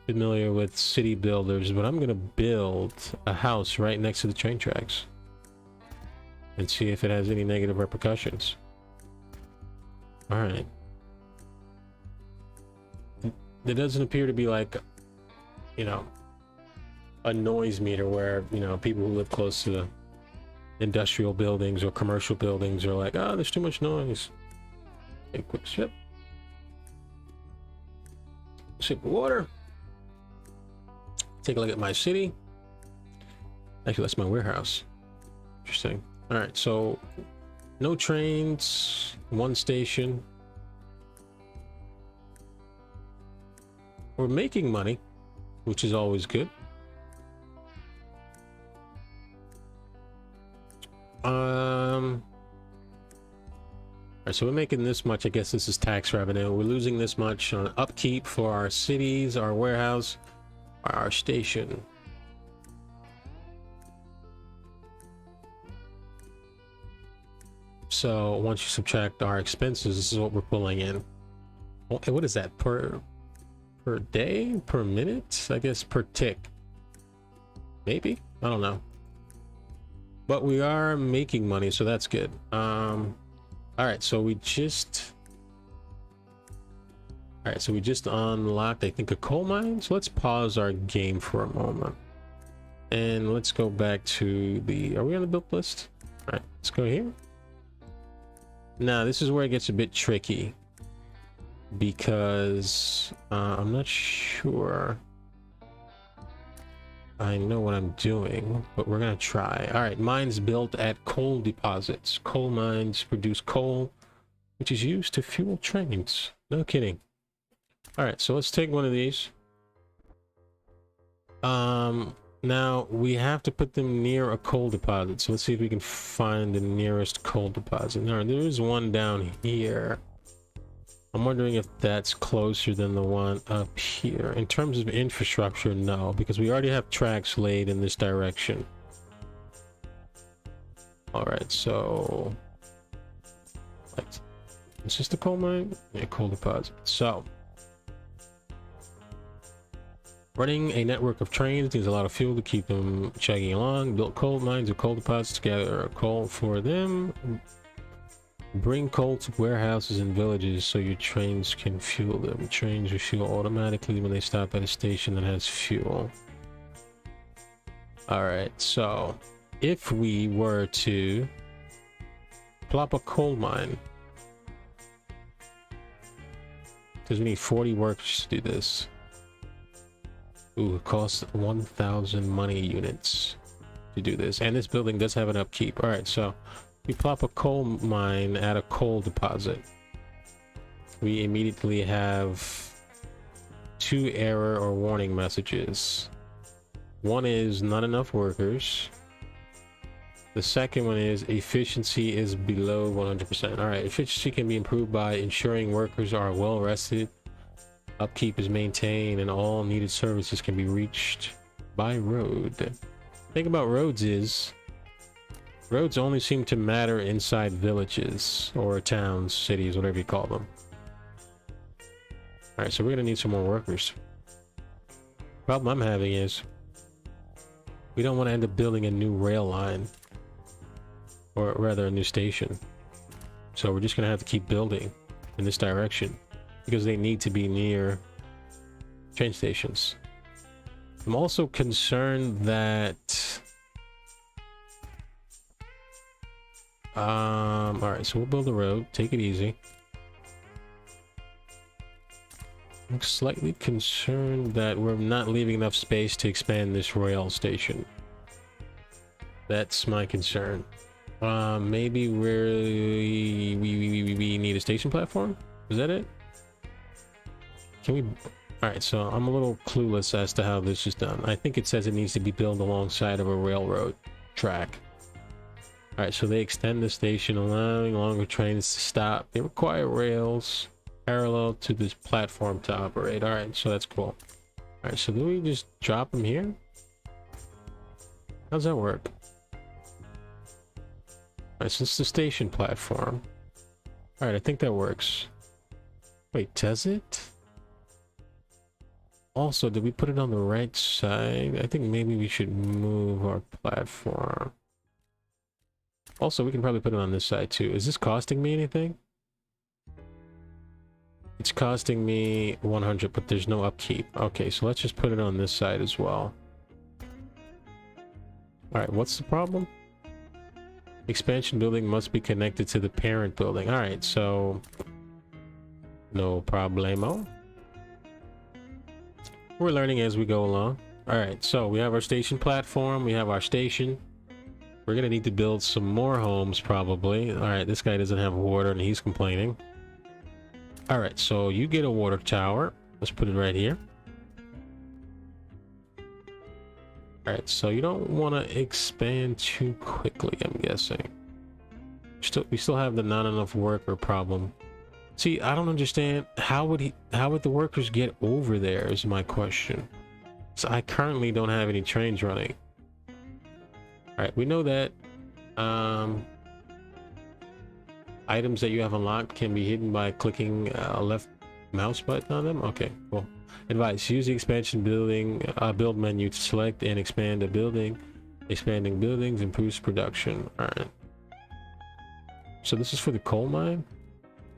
familiar with city builders, but I'm gonna build a house right next to the train tracks and see if it has any negative repercussions. All right. There doesn't appear to be like, you know, a noise meter where, you know, people who live close to the industrial buildings or commercial buildings are like, oh, there's too much noise. A quick sip. Sip of water. Take a look at my city. Actually, that's my warehouse. Interesting. All right, so no trains, one station. We're making money, which is always good. All right, so we're making this much. I guess this is tax revenue. We're losing this much on upkeep for our cities, our warehouse, our station. So once you subtract our expenses, this is what we're pulling in. What is that, per day, per minute? I guess per tick, maybe, I don't know, but we are making money, so that's good. All right, so we just unlocked, I think, a coal mine. So let's pause our game for a moment and let's go back to the, are we on the build list? All right, let's go here. Now this is where it gets a bit tricky because I'm not sure I know what I'm doing, but we're gonna try. All right, mines built at coal deposits. Coal mines produce coal, which is used to fuel trains. No kidding. All right, so let's take one of these. Now we have to put them near a coal deposit. So let's see if we can find the nearest coal deposit. Now there is one down here. I'm wondering if that's closer than the one up here. In terms of infrastructure, no, because we already have tracks laid in this direction. All right, so is this the coal mine? Yeah, coal deposit. So Running a network of trains needs a lot of fuel to keep them chugging along. Built coal mines or coal deposits to gather coal for them. Bring coal to warehouses and villages so your trains can fuel them. Trains refuel automatically when they stop at a station that has fuel. Alright, so if we were to plop a coal mine, because we need 40 workers to do this. Ooh, it costs 1,000 money units to do this. And this building does have an upkeep. Alright, so we plop a coal mine at a coal deposit. We immediately have 2 error or warning messages. One is not enough workers. The second one is efficiency is below 100%. Alright, efficiency can be improved by ensuring workers are well rested, upkeep is maintained, and all needed services can be reached by road. The thing about roads is, roads only seem to matter inside villages or towns, cities, whatever you call them. Alright, so we're gonna need some more workers. Problem I'm having is, we don't want to end up building a new rail line. Or rather a new station. So we're just gonna have to keep building in this direction because they need to be near train stations. I'm also concerned that all right, so we'll build a road, take it easy. I'm slightly concerned that we're not leaving enough space to expand this rail station. That's my concern. Maybe we need a station platform? Is that it? Can we... Alright, so I'm a little clueless as to how this is done. I think it says it needs to be built alongside of a railroad track. Alright, so they extend the station, allowing longer trains to stop. They require rails parallel to this platform to operate. Alright, so that's cool. Alright, so do we just drop them here? How's that work? Alright, so it's the station platform. Alright, I think that works. Wait, does it? Also, did we put it on the right side? I think maybe we should move our platform. Also, we can probably put it on this side too. Is this costing me anything? It's costing me 100, but there's no upkeep. Okay, so let's just put it on this side as well. Alright, what's the problem? Expansion building must be connected to the parent building. Alright, so... no problemo. We're learning as we go along. Alright, so we have our station platform. We have our station. We're gonna need to build some more homes, probably. Alright, this guy doesn't have water and he's complaining. Alright, so you get a water tower. Let's put it right here. Alright, so you don't want to expand too quickly, I'm guessing. We still have the not enough worker problem. See, I don't understand. How would the workers get over there is my question. So I currently don't have any trains running. Alright, we know that items that you have unlocked can be hidden by clicking a left mouse button on them. Okay, cool. Advice: use the expansion build menu to select and expand a building. Expanding buildings improves production. Alright. So this is for the coal mine?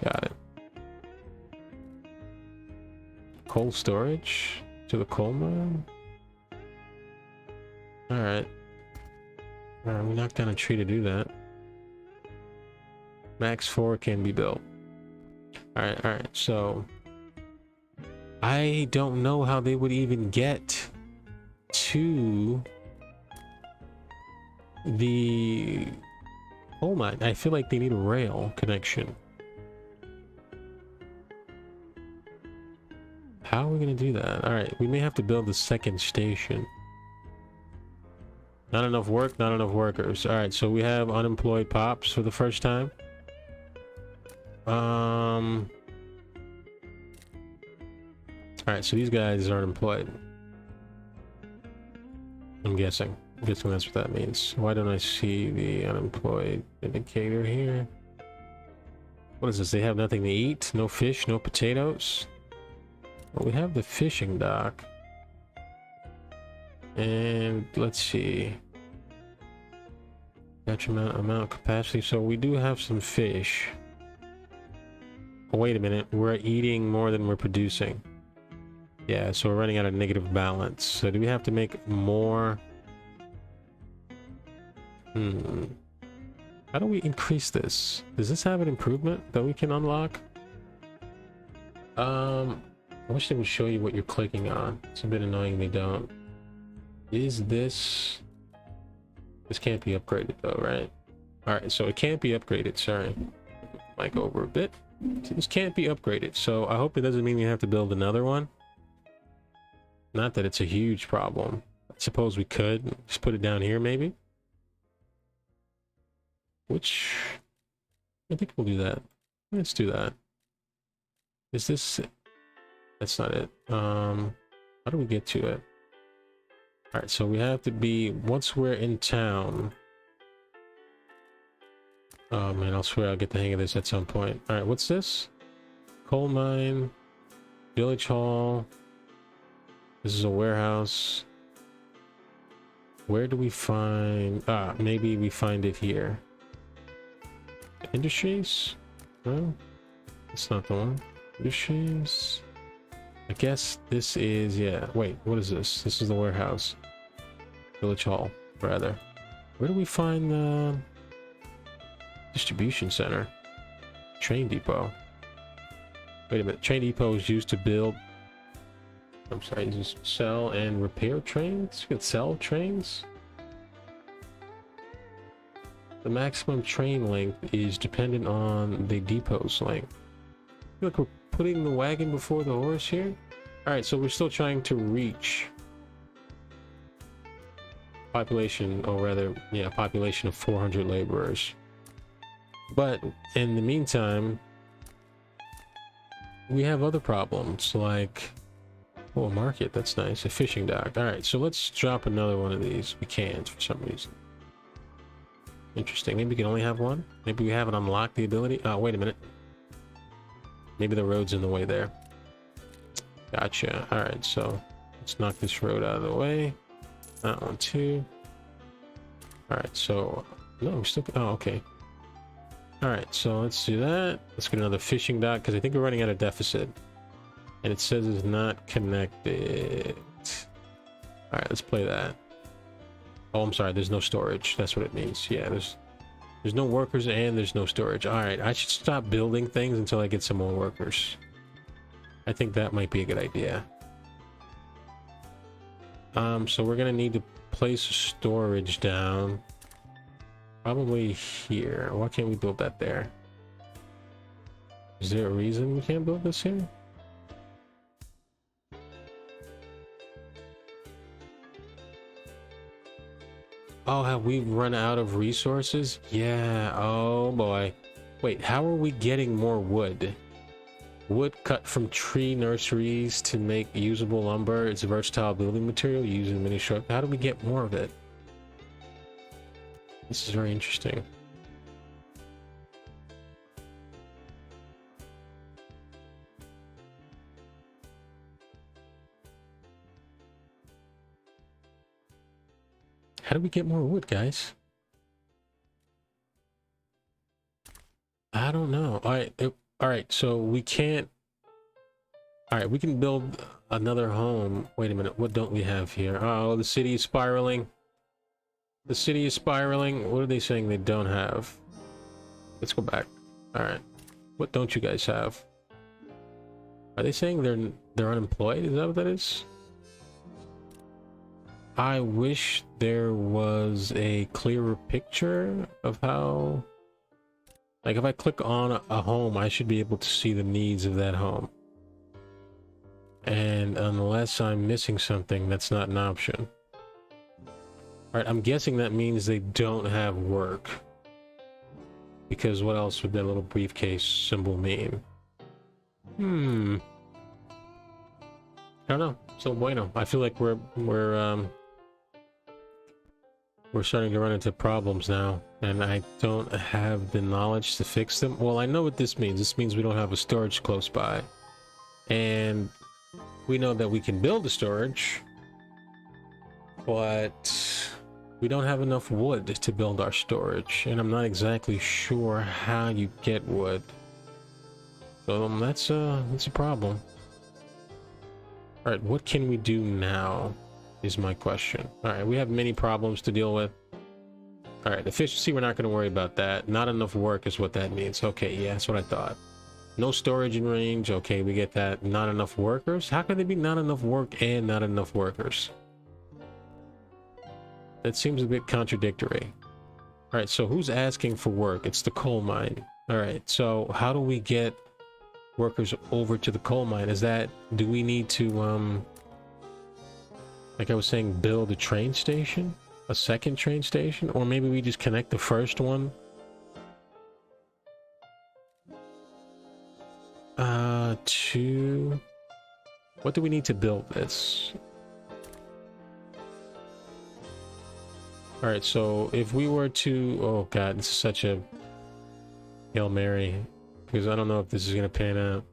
Got it. Coal storage to the coal mine? Alright. We knocked down a tree to do that. Max 4 can be built. Alright, so... I don't know how they would even get to the coal mine. I feel like they need a rail connection. How are we going to do that? Alright, we may have to build a second station. Not enough work, not enough workers. Alright, so we have unemployed pops for the first time. Alright, so these guys aren't employed. I'm guessing. That's what that means. Why don't I see the unemployed indicator here? What is this? They have nothing to eat? No fish, no potatoes? Well, we have the fishing dock. And let's see. Catch amount of capacity. So we do have some fish. Oh, wait a minute. We're eating more than we're producing. Yeah, so we're running out of negative balance. So do we have to make more? How do we increase this? Does this have an improvement that we can unlock? I wish they would show you what you're clicking on. It's a bit annoying they don't. Is this... This can't be upgraded though, right? Alright, so it can't be upgraded, sorry. Mic over a bit. This can't be upgraded, so I hope it doesn't mean we have to build another one. Not that it's a huge problem. I suppose we could just put it down here maybe. Which... I think we'll do that. Let's do that. Is this... That's not it. How do we get to it? Alright, so we have to be... Once we're in town... Oh man, I'll swear I'll get the hang of this at some point. Alright, what's this? Coal mine... Village hall... This is a warehouse. Where do we find... Ah, maybe we find it here. Industries? No? That's not the one. Industries... I guess this is... Yeah, wait, what is this? This is the warehouse. Village hall, rather. Where do we find the... Distribution center? Train depot. Wait a minute, train depot is used to build... I'm sorry, just sell and repair trains? You can sell trains? The maximum train length is dependent on the depot's length. I feel like we're putting the wagon before the horse here? Alright, so we're still trying to reach population, or rather, yeah, population of 400 laborers. But in the meantime, we have other problems like... Oh, a market, that's nice. A fishing dock. Alright, so let's drop another one of these. We can't for some reason. Interesting. Maybe we can only have one? Maybe we haven't unlocked the ability? Oh, wait a minute. Maybe the road's in the way there. Gotcha. Alright, so let's knock this road out of the way. That one too. Alright, so... No, we're still... Oh, okay. Alright, so let's do that. Let's get another fishing dock, because I think we're running out of deficit. And it says it's not connected. Alright, let's play that. Oh, I'm sorry, there's no storage. That's what it means. Yeah, there's no workers and there's no storage. Alright, I should stop building things until I get some more workers. I think that might be a good idea. So we're gonna need to place storage down. Probably here. Why can't we build that there? Is there a reason we can't build this here? Oh, have we run out of resources? Yeah, oh boy. Wait, how are we getting more wood? Wood cut from tree nurseries to make usable lumber. It's a versatile building material using many shrubs. How do we get more of it? This is very interesting. How do we get more wood, guys? I don't know. All right, so we can't... All right, we can build another home. Wait a minute, what don't we have here? Oh, the city is spiraling. The city is spiraling. What are they saying they don't have? Let's go back. All right, what don't you guys have? Are they saying they're unemployed? Is that what that is? I wish there was a clearer picture of how... Like, if I click on a home, I should be able to see the needs of that home. And unless I'm missing something, that's not an option. Alright, I'm guessing that means they don't have work. Because what else would that little briefcase symbol mean? I don't know. So bueno. I feel like we're starting to run into problems now, and I don't have the knowledge to fix them. Well, I know what this means. This means we don't have a storage close by. And we know that we can build a storage. but we don't have enough wood to build our storage, and I'm not exactly sure how you get wood. So that's a problem. All right, what can we do now is my question. All right, we have many problems to deal with. All right, efficiency, we're not going to worry about that. Not enough work is what that means. Okay, yeah, that's what I thought. No storage in range. Okay, we get that. Not enough workers. How could there be not enough work and not enough workers? That seems a bit contradictory. All right, so who's asking for work? It's the coal mine. All right, so how do we get workers over to the coal mine? Is that, do we need to like I was saying, build a train station, a second train station, or maybe we just connect the first one to, what do we need to build this? All right, so if we were to, oh god, this is such a Hail Mary, because I don't know if this is gonna pan out.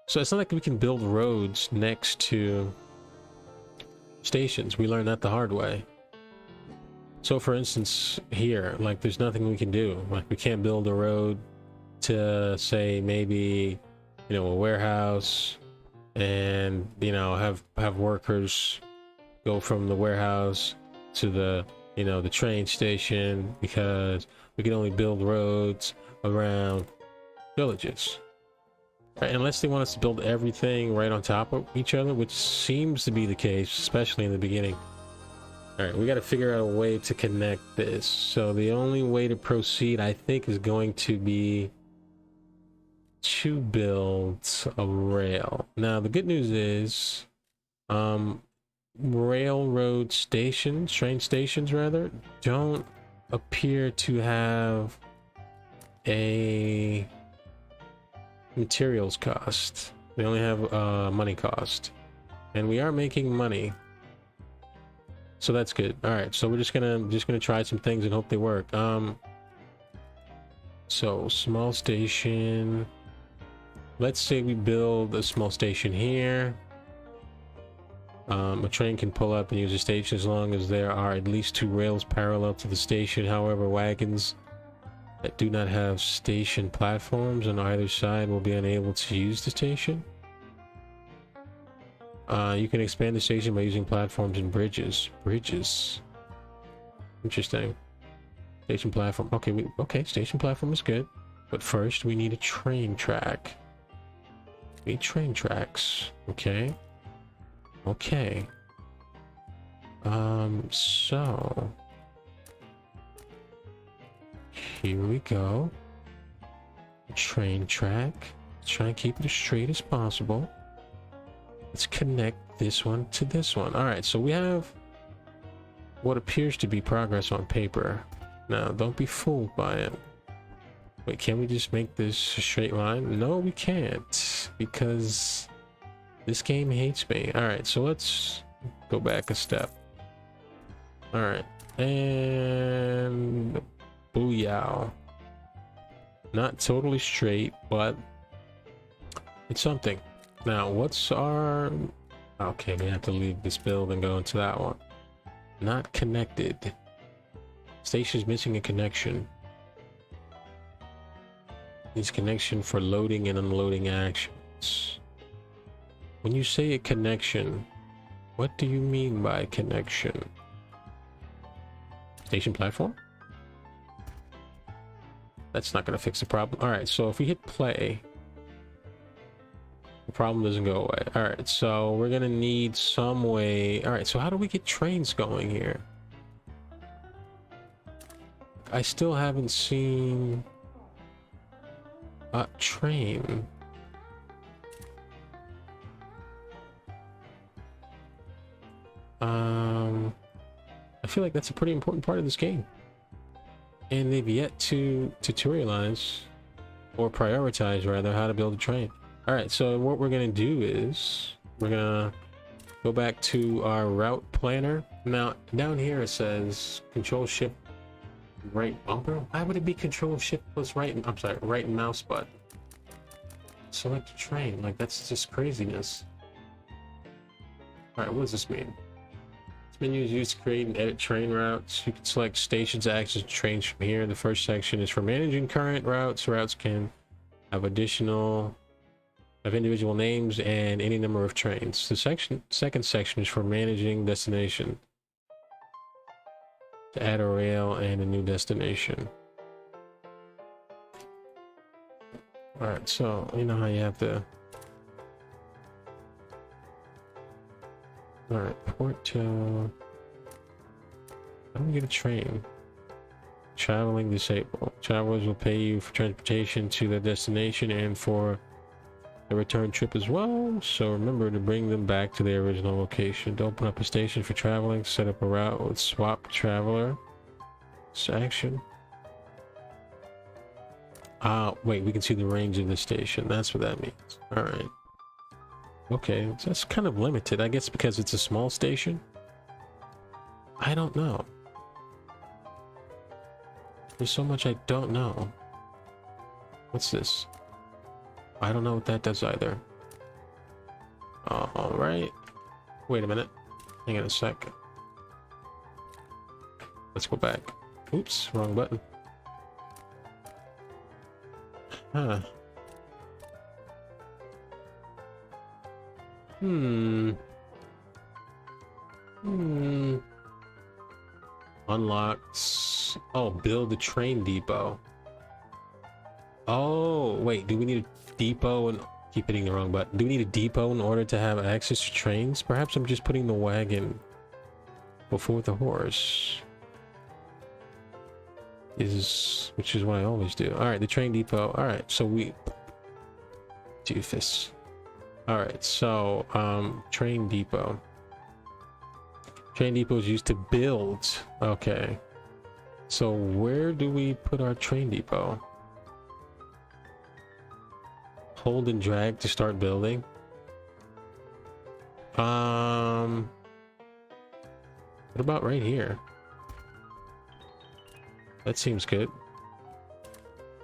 So it's not like we can build roads next to stations. We learned that the hard way. So for instance, here, like there's nothing we can do. Like we can't build a road to, say, maybe, you know, a warehouse, and, you know, have workers go from the warehouse to the, you know, the train station, because we can only build roads around villages. Right, unless they want us to build everything right on top of each other, which seems to be the case, especially in the beginning. All right, we got to figure out a way to connect this. So the only way to proceed, I think, is going to be to build a rail. Now, the good news is, railroad stations, train stations rather, don't appear to have a materials cost. They only have money cost, and we are making money, so that's good. All right, so we're just gonna try some things and hope they work. So small station, let's say we build a small station here. A train can pull up and use the station as long as there are at least 2 rails parallel to the station. However, wagons that do not have station platforms on either side will be unable to use the station. You can expand the station by using platforms and bridges. Bridges. Interesting. Station platform. Okay, okay, station platform is good. But first, we need a train track. We need train tracks. Okay. Okay. So here we go. Train track. Let's try and keep it as straight as possible. Let's connect this one to this one. All right, so we have what appears to be progress on paper. Now, don't be fooled by it. Wait, can we just make this a straight line? No, we can't, because this game hates me. All right, so let's go back a step. All right, and booyah. Not totally straight, but it's something. Now, what's our... Okay, we have to leave this build and go into that one. Not connected. Station's missing a connection. Needs connection for loading and unloading actions. When you say a connection, what do you mean by connection? Station platform? That's not going to fix the problem. All right, so if we hit play, the problem doesn't go away. All right, so we're going to need some way. All right, so how do we get trains going here? I still haven't seen a train. I feel like that's a pretty important part of this game, and they've yet to tutorialize or prioritize rather how to build a train. All right, so what we're gonna do is we're gonna go back to our route planner. Now down here it says control shift right bumper. Why would it be control shift plus right? I'm sorry, right mouse button. Select a train. Like, that's just craziness. All right, what does this mean? This menu is used to create and edit train routes. You can select stations, access trains from here. The first section is for managing current routes. Routes can have individual names and any number of trains. The second section is for managing destination. To add a rail and a new destination. All right, so you know how you have to. All right, Porto. How do we get a train? Traveling disabled. Travelers will pay you for transportation to their destination and for the return trip as well. So remember to bring them back to their original location. To open up a station for traveling, set up a route with swap traveler. Action. Wait, we can see the range of the station. That's what that means. All right. Okay, so that's kind of limited. I guess because it's a small station. I don't know. There's so much I don't know. What's this? I don't know what that does either. All right. Wait a minute. Hang on a sec. Let's go back. Oops, wrong button. Huh. Unlocked. Oh, build the train depot. Oh, wait, do we need a depot and keep hitting the wrong button? Do we need a depot in order to have access to trains? Perhaps I'm just putting the wagon before the horse. Which is what I always do. All right, the train depot. All right, so we do this. All right, so train depot. Train depot is used to build. Okay, so where do we put our train depot? Hold and drag to start building. What about right here? That seems good.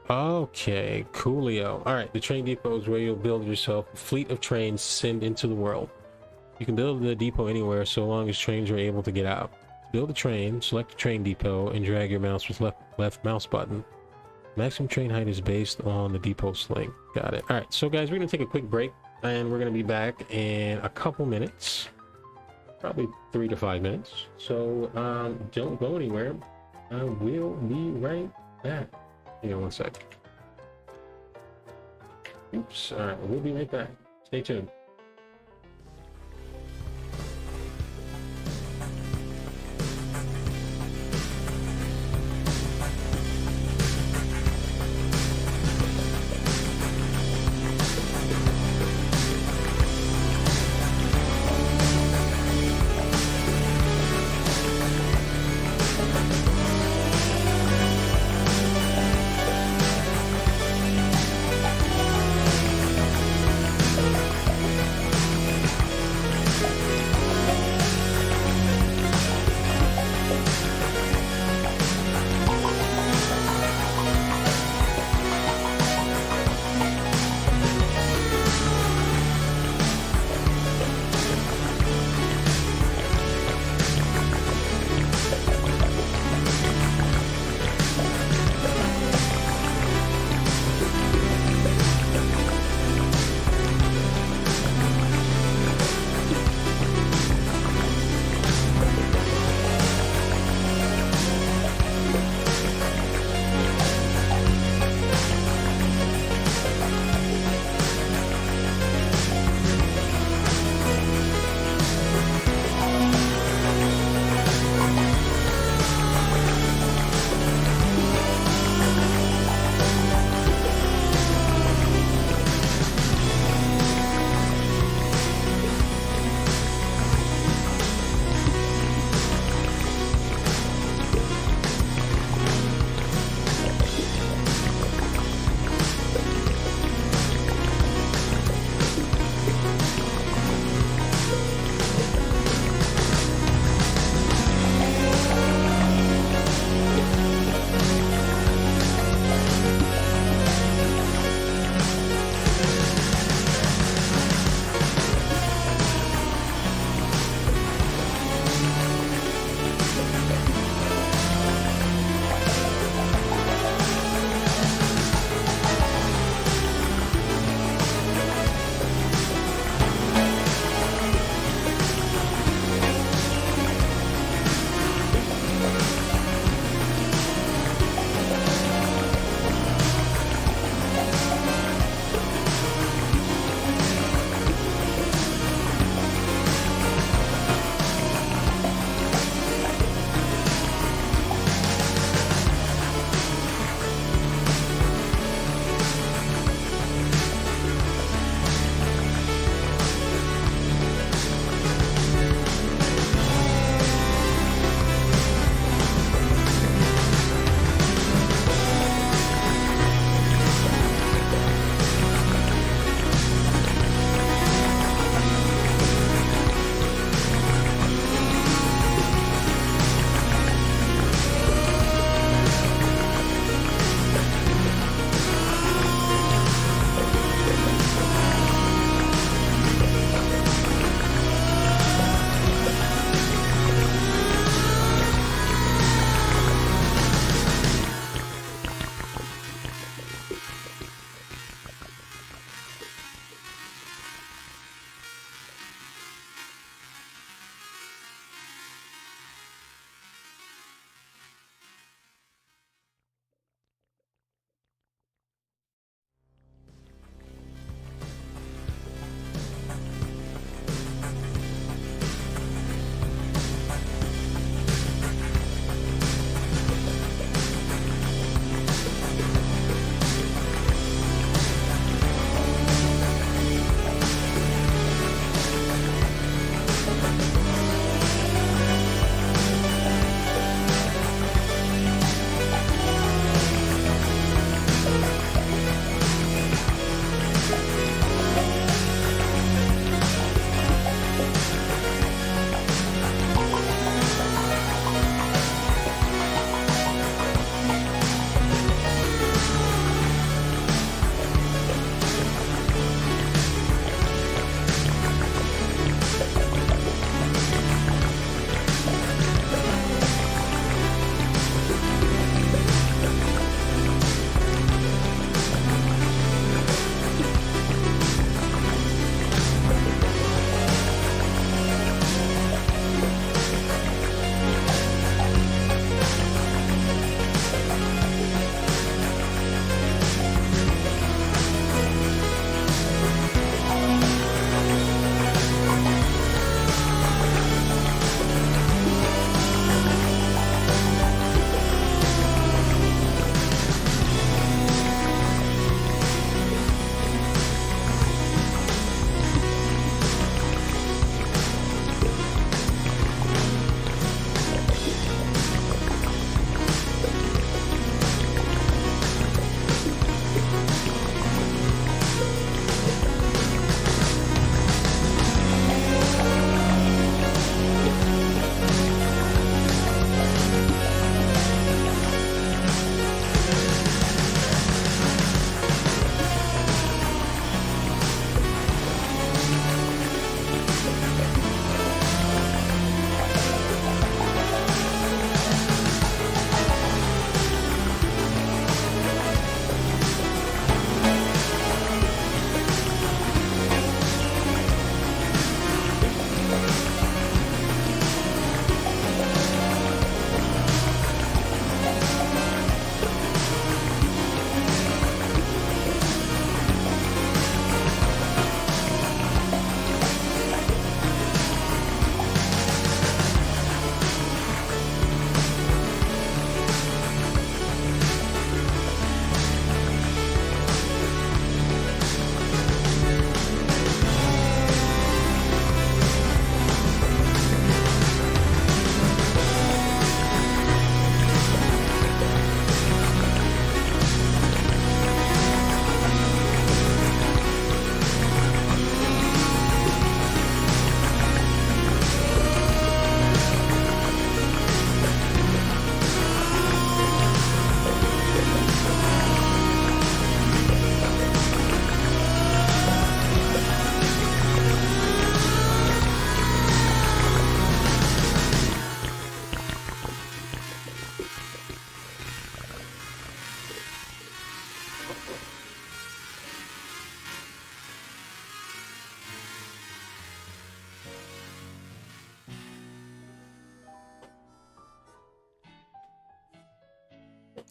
Okay, coolio. All right, the train depot is where you'll build yourself a fleet of trains sent into the world. You can build the depot anywhere so long as trains are able to get out. To build a train, select the train depot and drag your mouse with left mouse button. Maximum train height is based on the depot's length. Got it. All right, so guys, we're gonna take a quick break and we're gonna be back in a couple minutes, probably 3 to 5 minutes. So don't go anywhere. I will be right back. Hang on one sec. Oops. All right, we'll be right back. Stay tuned.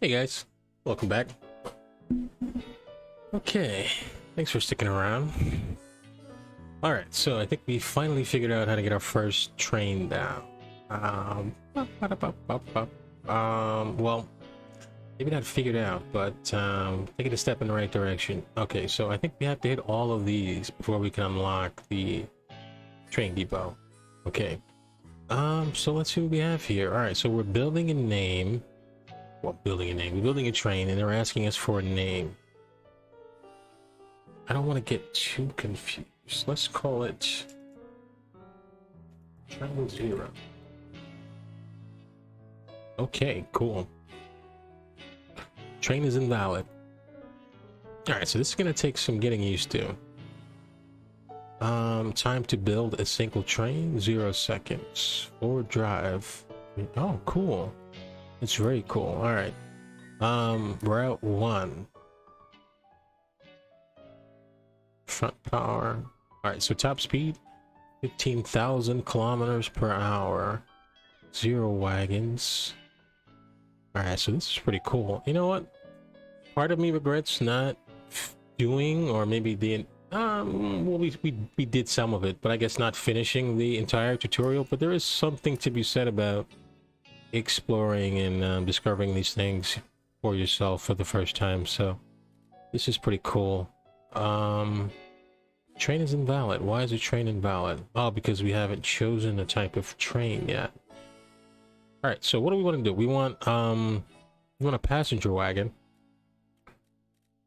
Hey guys, welcome back. Okay, thanks for sticking around. Alright, so I think we finally figured out how to get our first train down. Well, maybe not figured out, but taking a step in the right direction. Okay, so I think we have to hit all of these before we can unlock the train depot. Okay, so let's see what we have here. Alright, so we're building a name. Well, we're building a train, and they're asking us for a name. I don't want to get too confused. Let's call it Train 0. Okay, cool. Train is invalid. Alright, so this is going to take some getting used to. Time to build a single train, 0 seconds. Forward drive. Oh, cool. It's very cool. Alright. Route 1. Front power. Alright, so top speed 15,000 kilometers per hour. 0 wagons. Alright, so this is pretty cool. You know what? Part of me regrets not doing, or maybe the well, we did some of it, but I guess not finishing the entire tutorial. But there is something to be said about exploring and discovering these things for yourself for the first time. So this is pretty cool. Train is invalid. Why is a train invalid? Oh, because we haven't chosen a type of train yet. All right, so what do we want to do? We want a passenger wagon.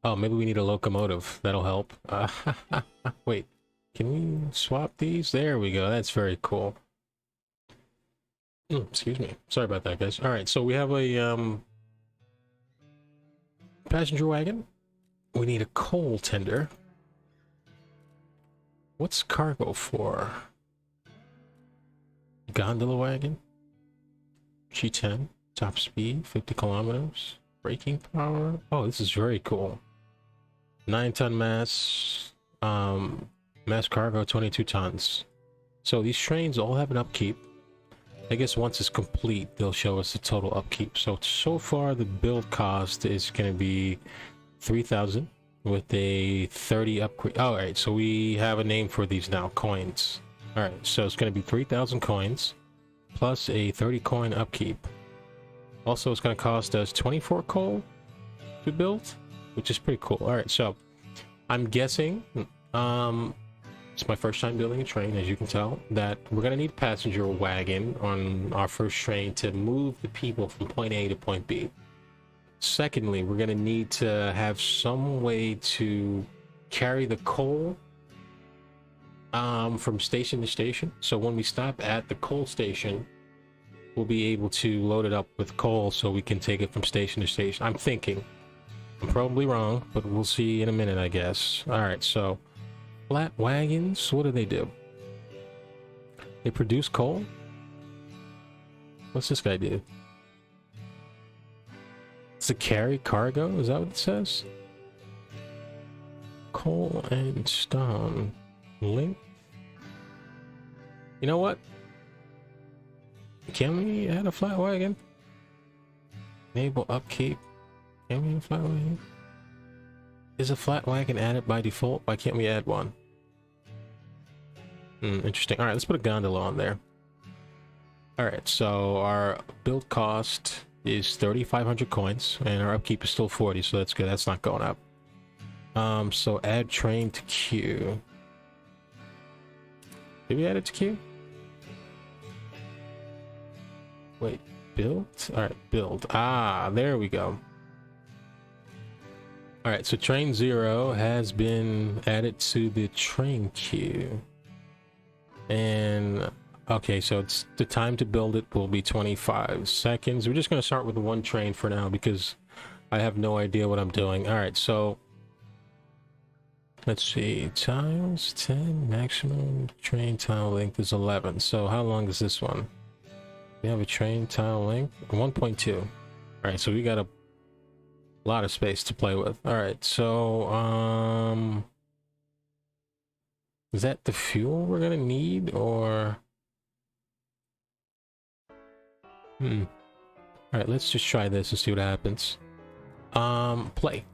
Oh, maybe we need a locomotive. That'll help. Wait, can we swap these? There we go. That's very cool. Excuse me. Sorry about that, guys. All right, so we have a passenger wagon. We need a coal tender. What's cargo for? Gondola wagon. G10. Top speed 50 kilometers. Braking power. Oh, this is very cool. 9-ton mass. Mass cargo 22 tons. So these trains all have an upkeep. I guess once it's complete, they'll show us the total upkeep. So far the build cost is going to be 3,000 with a 30 upgrade. All right, so we have a name for these now, coins. All right, so it's going to be 3,000 coins plus a 30 coin upkeep. Also, it's going to cost us 24 coal to build, which is pretty cool. All right, so I'm guessing, it's my first time building a train, as you can tell, that we're going to need a passenger wagon on our first train to move the people from point A to point B. Secondly, we're going to need to have some way to carry the coal from station to station. So when we stop at the coal station, we'll be able to load it up with coal so we can take it from station to station. I'm thinking. I'm probably wrong, but we'll see in a minute, I guess. All right, so flat wagons, what do? They produce coal? What's this guy do? It's to carry cargo? Is that what it says? Coal and stone. Link? You know what? Can we add a flat wagon? Enable upkeep. Can we add a flat wagon? Is a flat wagon added by default? Why can't we add one? Interesting. Alright, let's put a gondola on there. Alright, so our build cost is 3,500 coins, and our upkeep is still 40, so that's good. That's not going up. So add train to queue. Did we add it to queue? Wait, build? Alright, build. Ah, there we go. Alright, so train 0 has been added to the train queue. And okay, so it's the time to build it will be 25 seconds. We're just going to start with one train for now because I have no idea what I'm doing. Alright, so let's see. Tiles 10, maximum train tile length is 11. So how long is this one? We have a train tile length 1.2. All right, so we got a lot of space to play with. All right, so is that the fuel we're gonna need, or All right, let's just try this and see what happens. Play.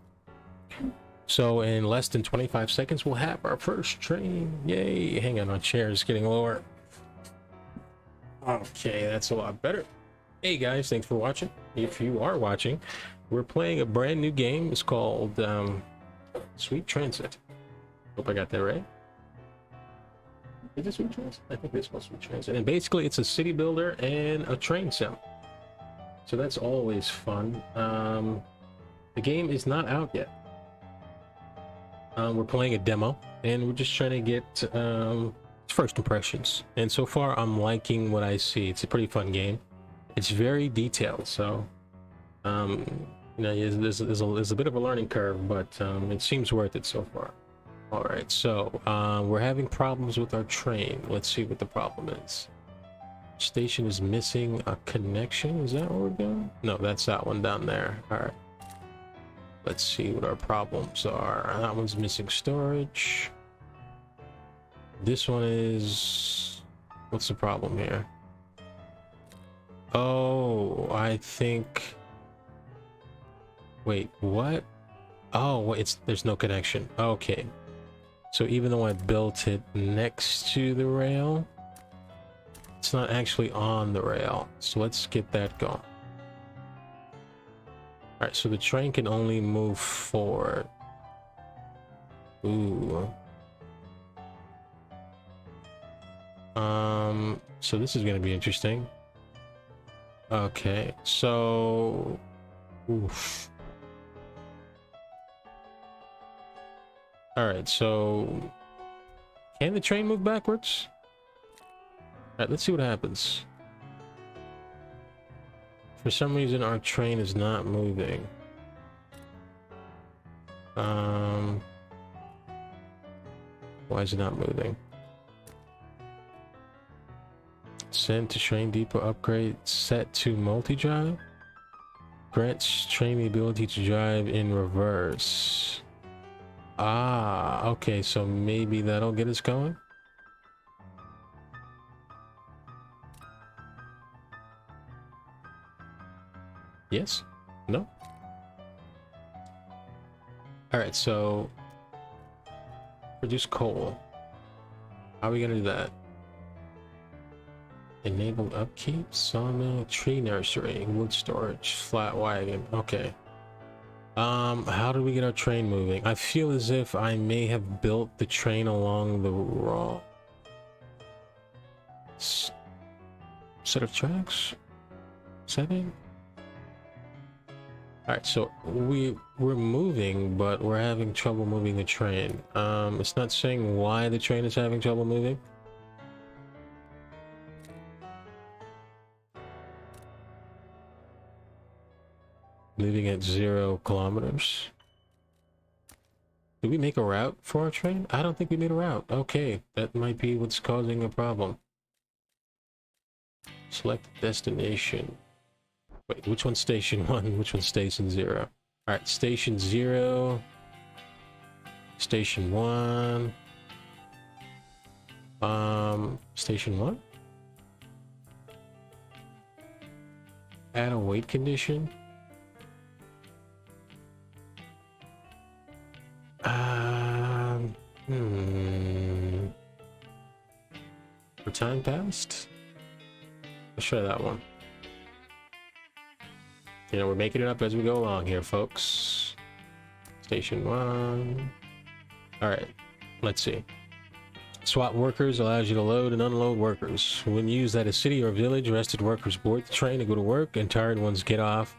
So in less than 25 seconds, we'll have our first train. Yay! Hang on, our chair is getting lower. Okay, that's a lot better. Hey guys, thanks for watching. If you are watching, we're playing a brand new game. It's called Sweet Transit. Hope I got that right. Is it Sweet Transit? I think it's called Sweet Transit. And basically, it's a city builder and a train sim. So that's always fun. The game is not out yet. We're playing a demo, and we're just trying to get first impressions. And so far, I'm liking what I see. It's a pretty fun game. It's very detailed, so you know, there's a bit of a learning curve, but it seems worth it so far. All right, so we're having problems with our train. Let's see what the problem is. Station is missing a connection. Is that where we're going? No, that's that one down there. All right. Let's see what our problems are. That one's missing storage. This one is... What's the problem here? Oh, I think... Wait, what? Oh, wait, there's no connection. Okay. So even though I built it next to the rail, it's not actually on the rail. So let's get that going. All right, so the train can only move forward. Ooh. So this is going to be interesting. Okay, so... Oof. All right, so... Can the train move backwards? All right, let's see what happens. For some reason, our train is not moving. Why is it not moving? Send to train depot upgrade set to multi-drive. Grants train the ability to drive in reverse. Ah, okay, so maybe that'll get us going. Yes? No? Alright, so produce coal. How are we gonna do that? Enabled upkeep, sawmill, tree nursery, wood storage, flat wagon. Okay. How do we get our train moving? I feel as if I may have built the train along the wrong set of tracks. Setting. All right, so we're moving, but we're having trouble moving the train. It's not saying why the train is having trouble moving. Moving at 0 kilometers. Did we make a route for our train? I don't think we made a route. Okay, that might be what's causing a problem. Select destination. Wait, which one's station 1? Which one's station 0? Alright, station 0. Station 1. Station 1? Add a wait condition. For time passed? Let's try that one. You know, we're making it up as we go along here, folks. Station 1. Alright, let's see. Swap workers allows you to load and unload workers. When used at a city or village, rested workers board the train to go to work, and tired ones get off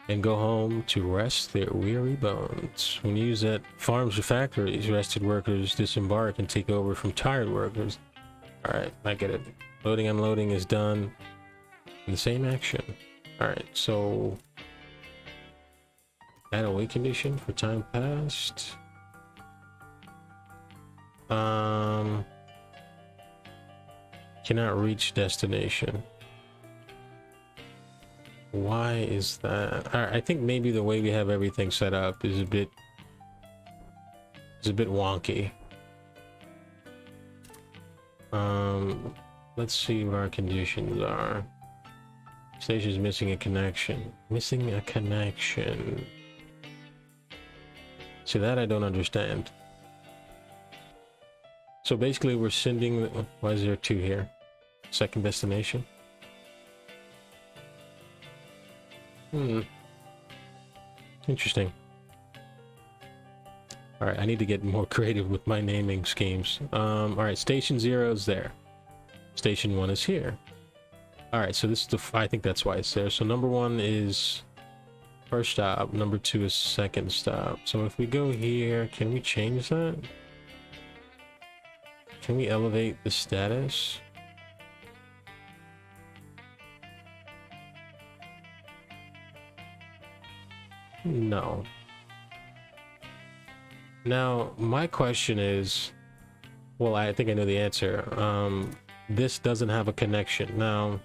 and go home to rest their weary bones. When used at farms or factories, rested workers disembark and take over from tired workers. Alright, I get it. Loading, unloading is done in the same action. Alright, so... Add a wait condition for time passed. Cannot reach destination. Why is that? Alright, I think maybe the way we have everything set up is a bit wonky. Let's see what our conditions are. Station's missing a connection. Missing a connection. See, that I don't understand. So basically we're sending... Why is there 2 here? Second destination? Interesting. Alright, I need to get more creative with my naming schemes. Alright, Station 0 is there. Station 1 is here. Alright, so this is the... I think that's why it's there. So number 1 is first stop. Number 2 is second stop. So if we go here, can we change that? Can we elevate the status? No. Now, my question is... Well, I think I know the answer. This doesn't have a connection. Now,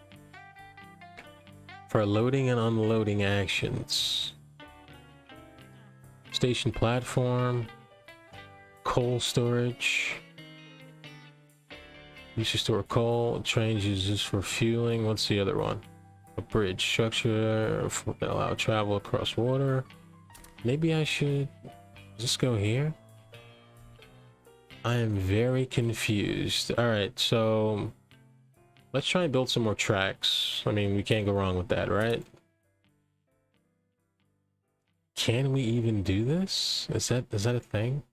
for loading and unloading actions, station platform, coal storage, used to store coal, trains uses for fueling. What's the other one? A bridge structure that allow travel across water. Maybe I should just go here. I am very confused. All right, so let's try and build some more tracks. I mean, we can't go wrong with that, right? Can we even do this? Is that a thing?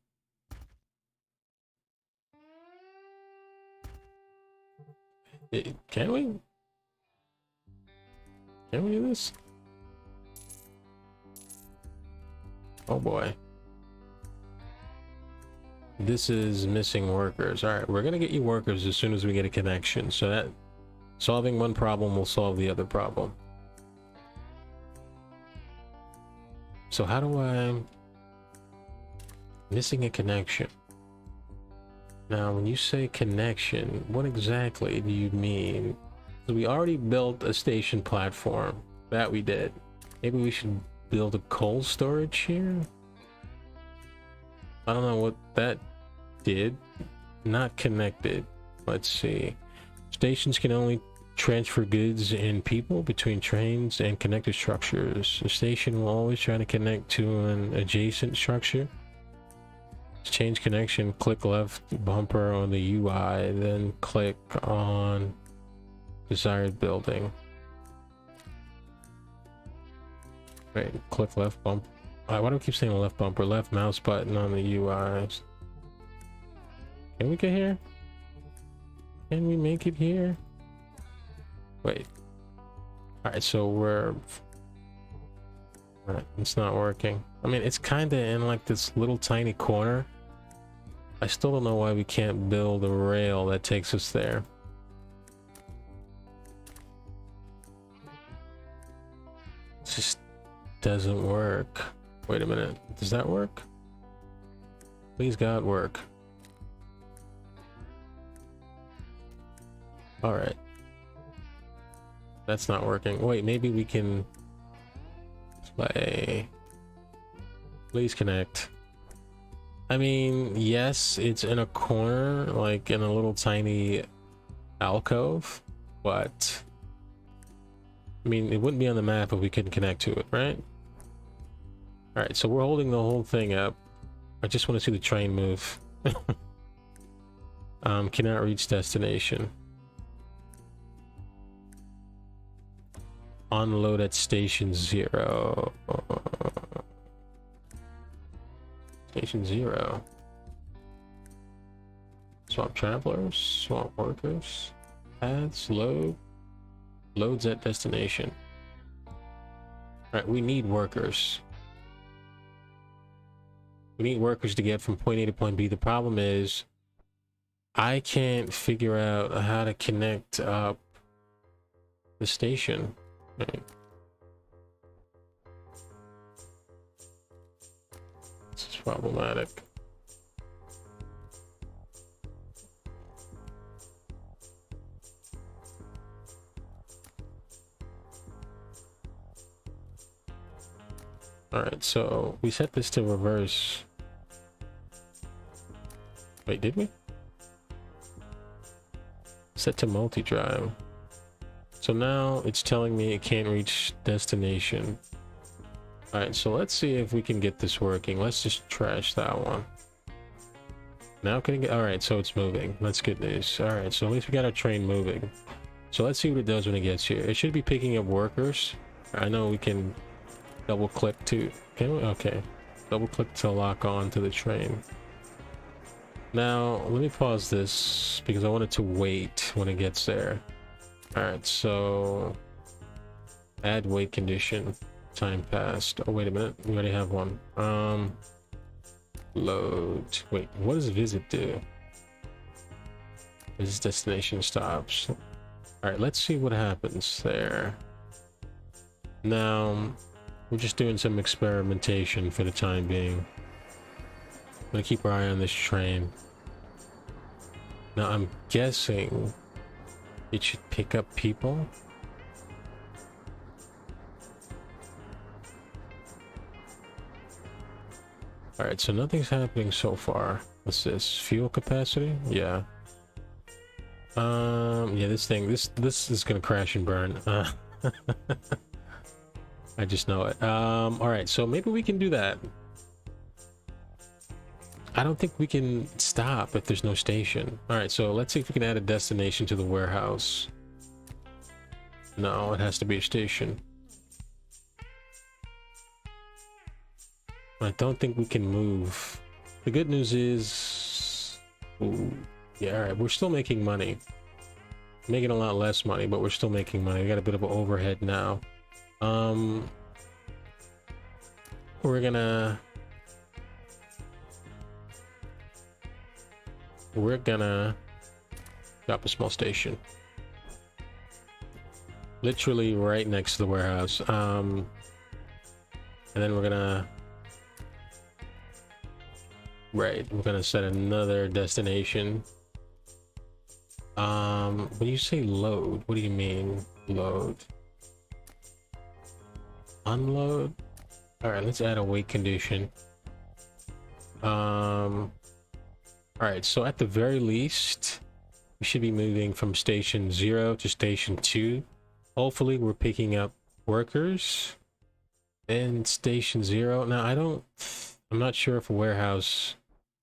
Can we? Can we do this? Oh boy. This is missing workers. All right, we're gonna get you workers as soon as we get a connection. So that solving one problem will solve the other problem. So how do I... Missing a connection. Now, when you say connection, what exactly do you mean? So we already built a station platform. That we did. Maybe we should build a coal storage here? I don't know what that did. Not connected. Let's see. Stations can only transfer goods and people between trains and connected structures. The station will always try to connect to an adjacent structure. To change connection, click left bumper on the UI, then click on desired building. Wait, click left bump. Why do I keep saying left bumper? Left mouse button on the UI. Can we get here? Can we make it here? Wait. Alright, so we're... Alright, it's not working. I mean, it's kind of in like this little tiny corner. I still don't know why we can't build a rail that takes us there. It just doesn't work. Wait a minute. Does that work? Please God, work. Alright. That's not working. Wait, maybe we can play. Please connect. I mean, yes, it's in a corner, like in a little tiny alcove, but I mean, it wouldn't be on the map if we couldn't connect to it, right? All right, so we're holding the whole thing up. I just want to see the train move. Cannot reach destination. Unload at station 0. Station 0. Swap travelers, swap workers, paths, load, loads at destination. Alright, we need workers. We need workers to get from point A to point B. The problem is I can't figure out how to connect up the station. Right. This is problematic. All right, so we set this to reverse. Wait, did we? Set to multi-drive. So now it's telling me it can't reach destination. All right, so let's see if we can get this working. Let's just trash that one. Now can it get, all right, so it's moving. That's good news. All right, so at least we got our train moving. So let's see what it does when it gets here. It should be picking up workers. I know we can double click to, can we? Okay. Double click to lock on to the train. Now, let me pause this because I want it to wait when it gets there. All right, so add wait condition. Time passed. Oh, wait a minute. We already have one. Load. Wait, what does visit do? This destination stops. All right, let's see what happens there. Now, we're just doing some experimentation for the time being. I'm gonna keep our eye on this train. Now, I'm guessing it should pick up people. All right, so nothing's happening so far. What's this? Fuel capacity? Yeah. Yeah, this is gonna crash and burn. I just know it. All right, so maybe we can do that. I don't think we can stop if there's no station. All right, so let's see if we can add a destination to the warehouse. No, it has to be a station. I don't think we can move. The good news is, ooh, yeah, all right, we're still making money. Making a lot less money, but we're still making money. We got a bit of an overhead now. We're gonna drop a small station. Literally right next to the warehouse. And then we're gonna set another destination. When you say load, what do you mean load? Unload? All right, let's add a wait condition. All right, so at the very least, we should be moving from station 0 to station 2. Hopefully we're picking up workers in station 0. Now, I'm not sure if a warehouse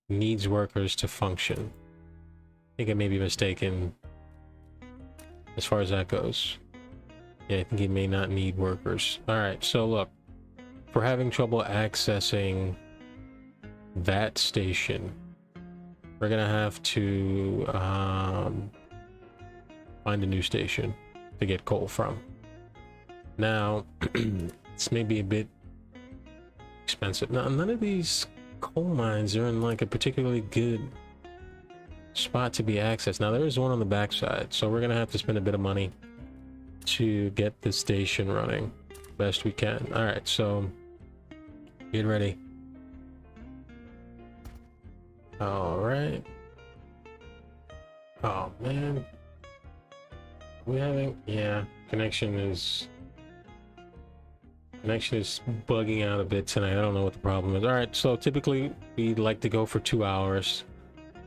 needs workers to function. I think I may be mistaken as far as that goes. Yeah, I think he may not need workers. All right, so look, if we're having trouble accessing that station, we're gonna have to find a new station to get coal from. Now, this may be a bit expensive. Now, none of these coal mines are in like a particularly good spot to be accessed. Now, there is one on the backside, so we're gonna have to spend a bit of money to get the station running best we can. All right, so get ready. All right. Oh man, we having, yeah, connection is bugging out a bit tonight. I don't know what the problem is. All right, so typically we'd like to go for 2 hours,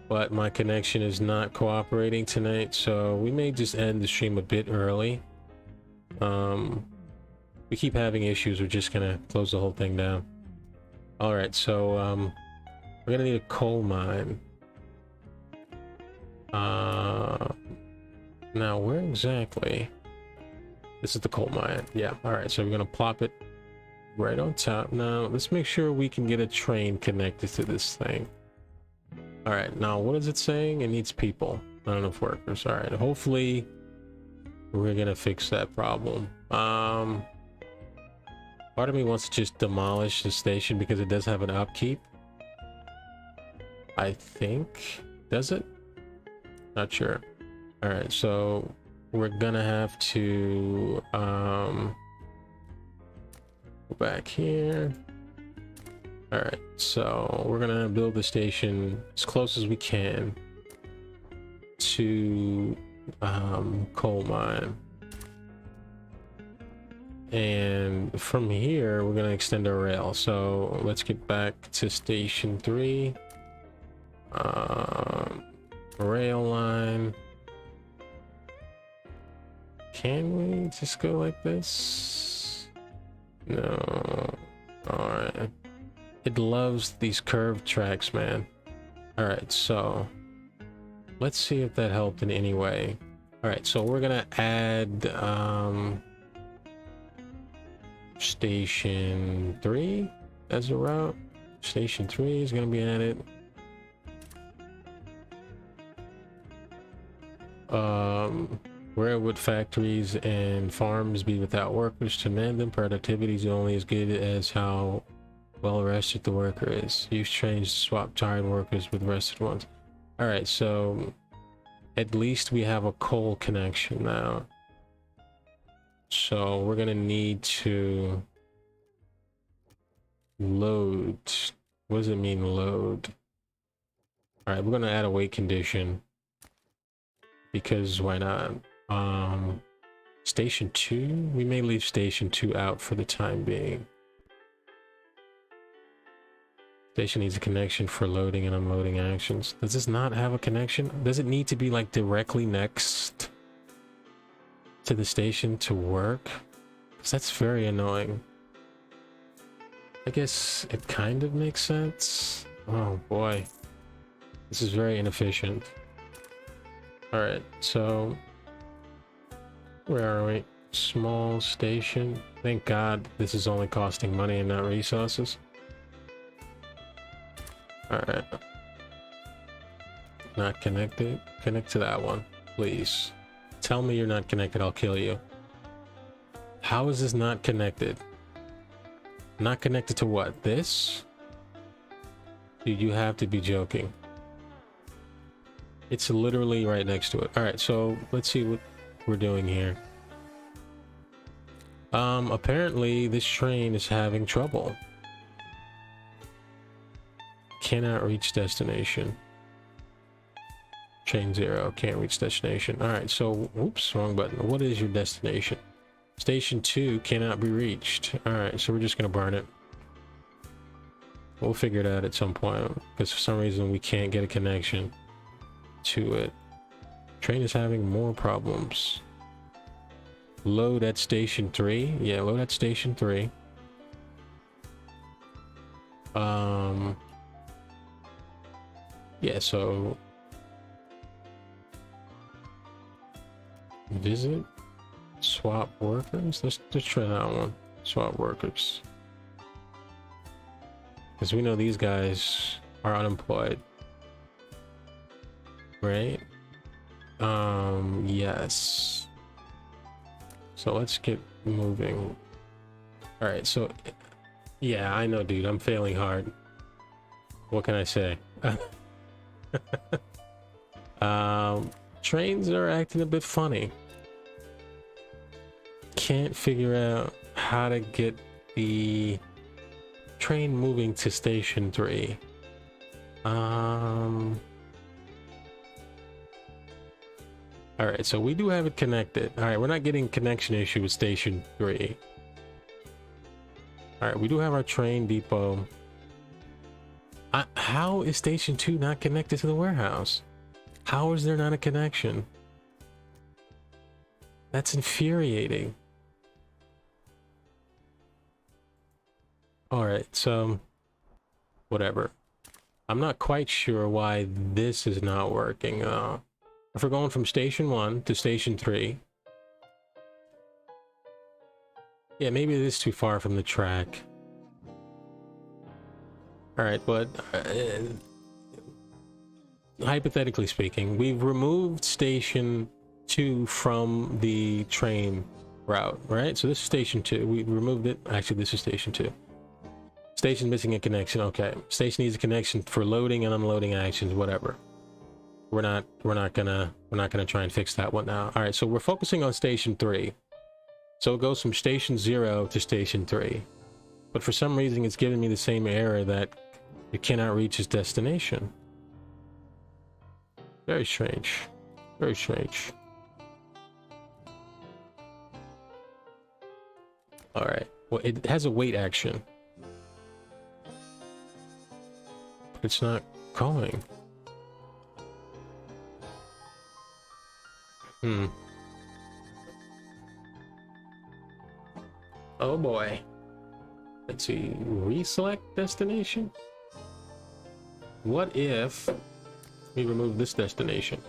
but my connection is not cooperating tonight, so we may just end the stream a bit early. We keep having issues. We're just gonna close the whole thing down. All right, so we're gonna need a coal mine. Now where exactly? This is the coal mine. Yeah. All right, so we're gonna plop it right on top. Now let's make sure we can get a train connected to this thing. All right, now what is it saying? It needs people, not enough workers. All right, hopefully we're gonna fix that problem. Part of me wants to just demolish the station because it does have an upkeep, I think. Does it? Not sure. All right, so we're gonna have to go back here. All right, so we're gonna build the station as close as we can to coal mine, and from here we're gonna extend our rail. So let's get back to station 3. Rail line. Can we just go like this? No. Alright. It loves these curved tracks, man. Alright, so let's see if that helped in any way. Alright, so we're gonna add station 3 as a route. Station 3 is gonna be added. Where would factories and farms be without workers to man them? Productivity is only as good as how well rested the worker is. Use trains to swap tired workers with rested ones. All right, so at least we have a coal connection now. So we're gonna need to load. What does it mean, load? All right, we're gonna add a wait condition because why not? Station 2, we may leave station 2 out for the time being. Station needs a connection for loading and unloading actions. Does this not have a connection? Does it need to be like directly next to the station to work? Because that's very annoying. I guess it kind of makes sense. Oh boy, this is very inefficient. All right, so where are we? Small station. Thank God this is only costing money and not resources. All right. Not connected. Connect to that one, please. Tell me you're not connected, I'll kill you. How is this not connected? Not connected to what? This? Dude, you have to be joking. It's literally right next to it. All right, so let's see what we're doing here. Apparently this train is having trouble. Cannot reach destination. Train 0 can't reach destination. All right, so oops, wrong button. What is your destination? Station 2 cannot be reached. All right, so we're just gonna burn it. We'll figure it out at some point because for some reason we can't get a connection to it. Train is having more problems. Load at station 3. Yeah, load at station 3. Yeah, so visit, swap workers. Let's try that one. Swap workers, because we know these guys are unemployed, right? Yes. So let's get moving. All right, so yeah, I know, dude, I'm failing hard. What can I say? Trains are acting a bit funny. Can't figure out how to get the train moving to station 3. All right, so we do have it connected. All right, we're not getting connection issue with station 3. All right, we do have our train depot. How is station 2 not connected to the warehouse? How is there not a connection? That's infuriating. All right, so whatever. I'm not quite sure why this is not working. If we're going from station 1 to station 3. Yeah, maybe it is too far from the track. All right, but hypothetically speaking, we've removed station 2 from the train route, right? So this is station 2. We removed it. Actually, this is station 2. Station missing a connection. Okay, station needs a connection for loading and unloading actions, whatever. We're not gonna try and fix that one now. All right, so we're focusing on station 3. So it goes from station 0 to station 3. But for some reason, it's giving me the same error that it cannot reach its destination. Very strange. Very strange. All right. Well, it has a wait action. But it's not calling. Oh boy. Let's see, reselect destination? What if we remove this destination?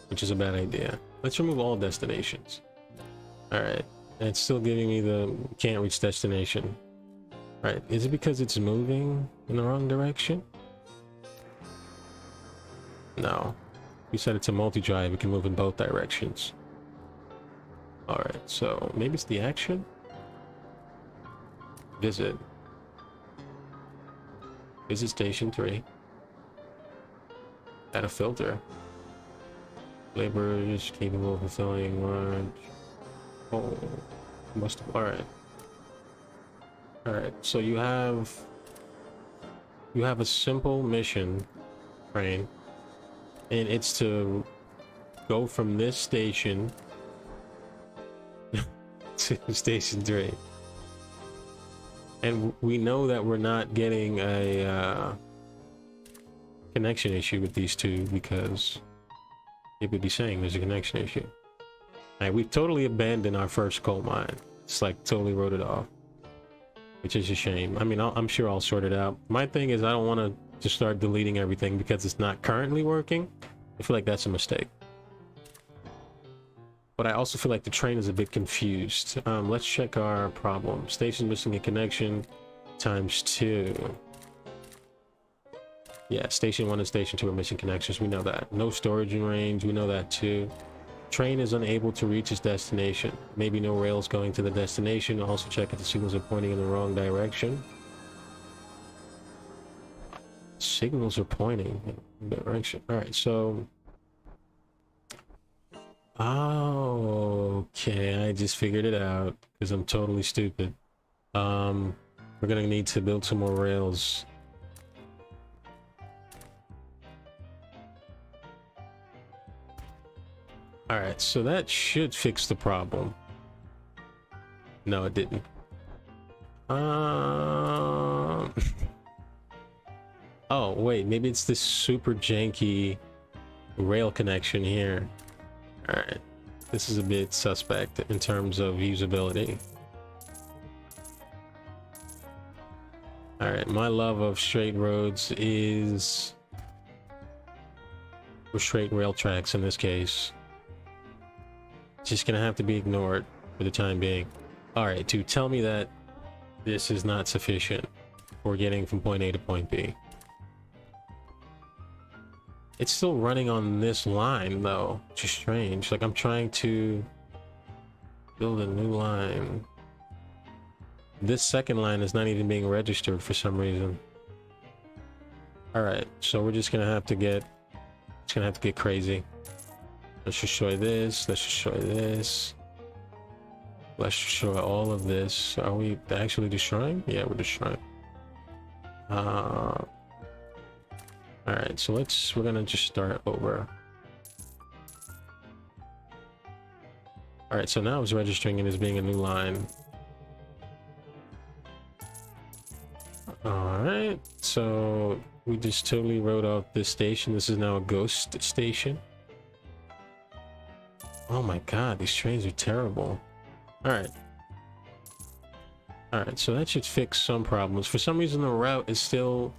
Which is a bad idea. Let's remove all destinations. Alright, and it's still giving me the can't reach destination. Alright, is it because it's moving in the wrong direction? No. You said it's a multi-drive, it can move in both directions. Alright, so maybe it's the action? Visit. Visit station 3. Add a filter. Laborers capable of fulfilling large. Oh, must have. Alright. Alright, so you have a simple mission, train, and it's to go from this station to station 3. And we know that we're not getting a connection issue with these two because it would be saying there's a connection issue. Alright, we've totally abandoned our first coal mine. It's like totally wrote it off, which is a shame. I mean, I'm sure I'll sort it out. My thing is I don't want to just start deleting everything because it's not currently working. I feel like that's a mistake. But I also feel like the train is a bit confused. Let's check our problem. Station missing a connection ×2. Yeah, station 1 and station 2 are missing connections. We know that. No storage in range. We know that too. Train is unable to reach its destination. Maybe no rails going to the destination. Also check if the signals are pointing in the wrong direction. Signals are pointing in the direction. Alright, so... Oh, okay, I just figured it out because I'm totally stupid. We're gonna need to build some more rails. Alright, so that should fix the problem. No, it didn't. Oh, wait, maybe it's this super janky rail connection here. Alright, this is a bit suspect in terms of usability. Alright, my love of straight roads is... or straight rail tracks in this case. Just gonna have to be ignored for the time being. Alright, to tell me that this is not sufficient for getting from point A to point B. It's still running on this line though, which is strange. Like I'm trying to build a new line. This second line is not even being registered for some reason. Alright, so we're just gonna have to get crazy. Let's destroy this, let's destroy this. Let's destroy all of this. Are we actually destroying? Yeah, we're destroying. Alright, so we're gonna just start over. Alright, so now it's registering it as being a new line. Alright, so we just totally wrote off this station. This is now a ghost station. Oh my god, these trains are terrible. Alright. Alright, so that should fix some problems. For some reason the route is still...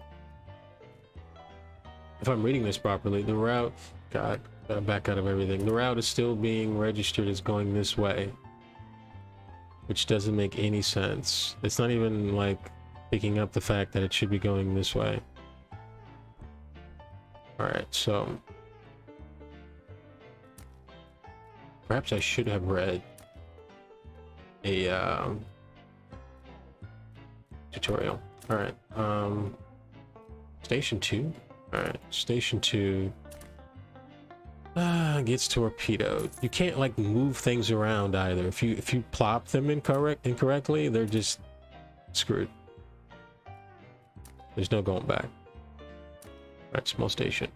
If I'm reading this properly, the route... God, gotta back out of everything. The route is still being registered as going this way. Which doesn't make any sense. It's not even, like, picking up the fact that it should be going this way. Alright, so... Perhaps I should have read a tutorial. Alright, Station 2? Alright, Station 2 gets torpedoed. You can't like move things around either. If you plop them incorrectly, they're just screwed. There's no going back. Alright, small station.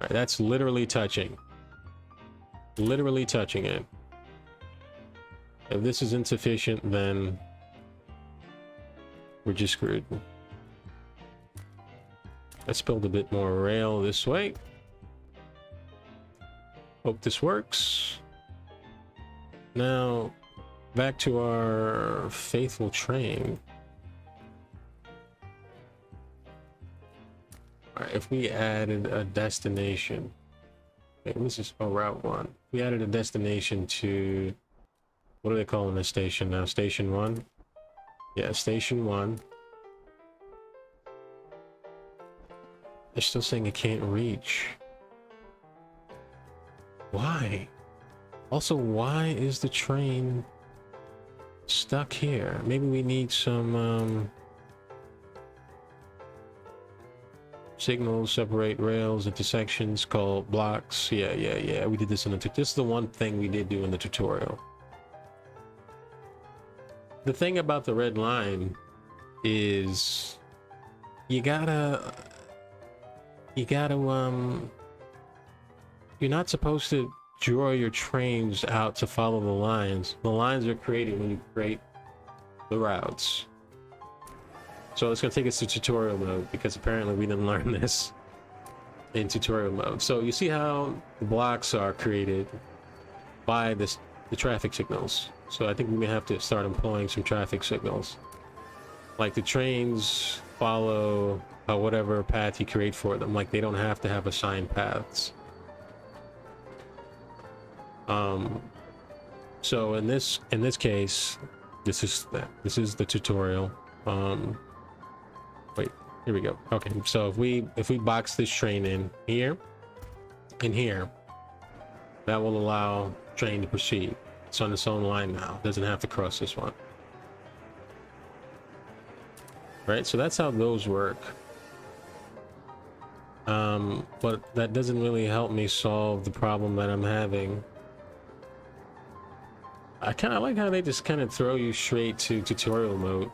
Alright, that's literally touching. Literally touching it. If this is insufficient, then we're just screwed. Let's build a bit more rail this way. Hope this works. Now, back to our faithful train. All right, if we added a destination, okay, this is Route 1. We added a destination to, what are they calling this station now? Station 1? Yeah, Station 1. They're still saying it can't reach. Why? Also, why is the train stuck here? Maybe we need some signals, separate rails into sections called blocks. Yeah. We did this in the this is the one thing we did do in the tutorial. The thing about the red line is you gotta you're not supposed to draw your trains out to follow the lines. The lines are created when you create the routes. So it's going to take us to tutorial mode, because apparently we didn't learn this in tutorial mode. So you see how the blocks are created by the traffic signals. So I think we may have to start employing some traffic signals. Like the trains follow whatever path you create for them. Like they don't have to have assigned paths. So in this case, this is the tutorial. Wait, here we go. Okay, so if we box this train in here and here, that will allow train to proceed. It's on its own line now. It doesn't have to cross this one. Right, so that's how those work. But that doesn't really help me solve the problem that I'm having. I kind of like how they just kind of throw you straight to tutorial mode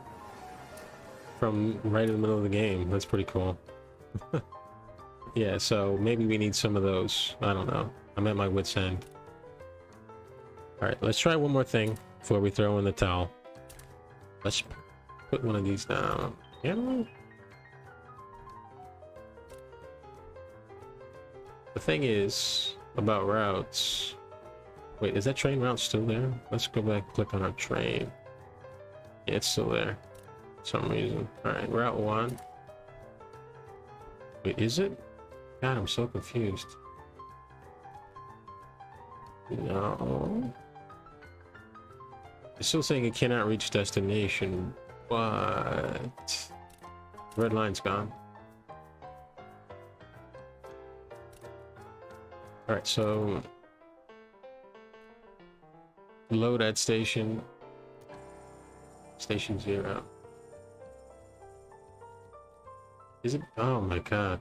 from right in the middle of the game. That's pretty cool. Yeah, so maybe we need some of those. I don't know. I'm at my wit's end. All right, let's try one more thing before we throw in the towel. Let's put one of these down. Yeah. The thing is about routes. Wait, is that train route still there? Let's go back and click on our train. Yeah, it's still there for some reason. All right, Route 1. Wait, is it? God, I'm so confused. No. It's still saying it cannot reach destination, but red line's gone. All right, so load at station 0. Is it? Oh my god.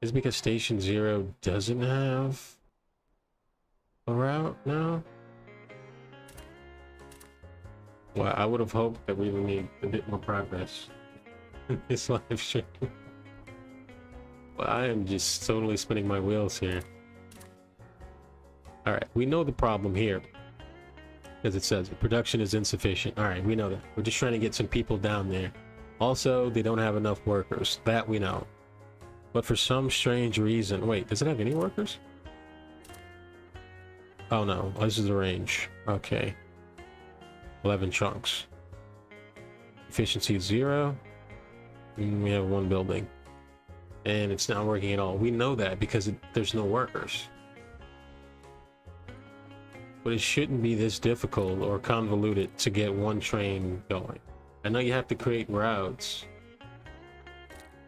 Is it because station 0 doesn't have a route now? Well, I would have hoped that we would need a bit more progress in this live stream. Well, I am just totally spinning my wheels here. All right, we know the problem here, as it says production is insufficient. All right, we know that. We're just trying to get some people down there. Also, they don't have enough workers. That we know. But for some strange reason, wait, does it have any workers? Oh no, this is the range. Okay. 11 chunks. Efficiency 0. And we have 1 building. And it's not working at all. We know that because there's no workers. But it shouldn't be this difficult or convoluted to get one train going. I know you have to create routes.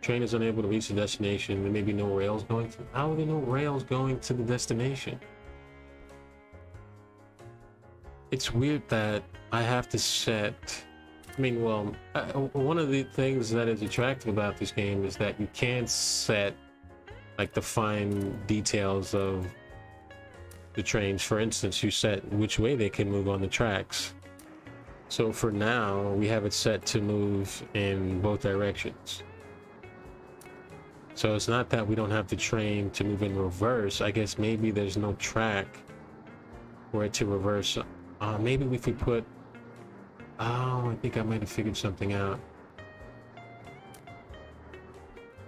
Train is unable to reach the destination. There may be no rails going to. How are there no rails going to the destination? It's weird that I have to set. I mean, well, one of the things that is attractive about this game is that you can set like the fine details of the trains. For instance, you set which way they can move on the tracks. So for now, we have it set to move in both directions. So it's not that we don't have the train to move in reverse. I guess maybe there's no track for it to reverse. Maybe if we put... Oh, I think I might have figured something out.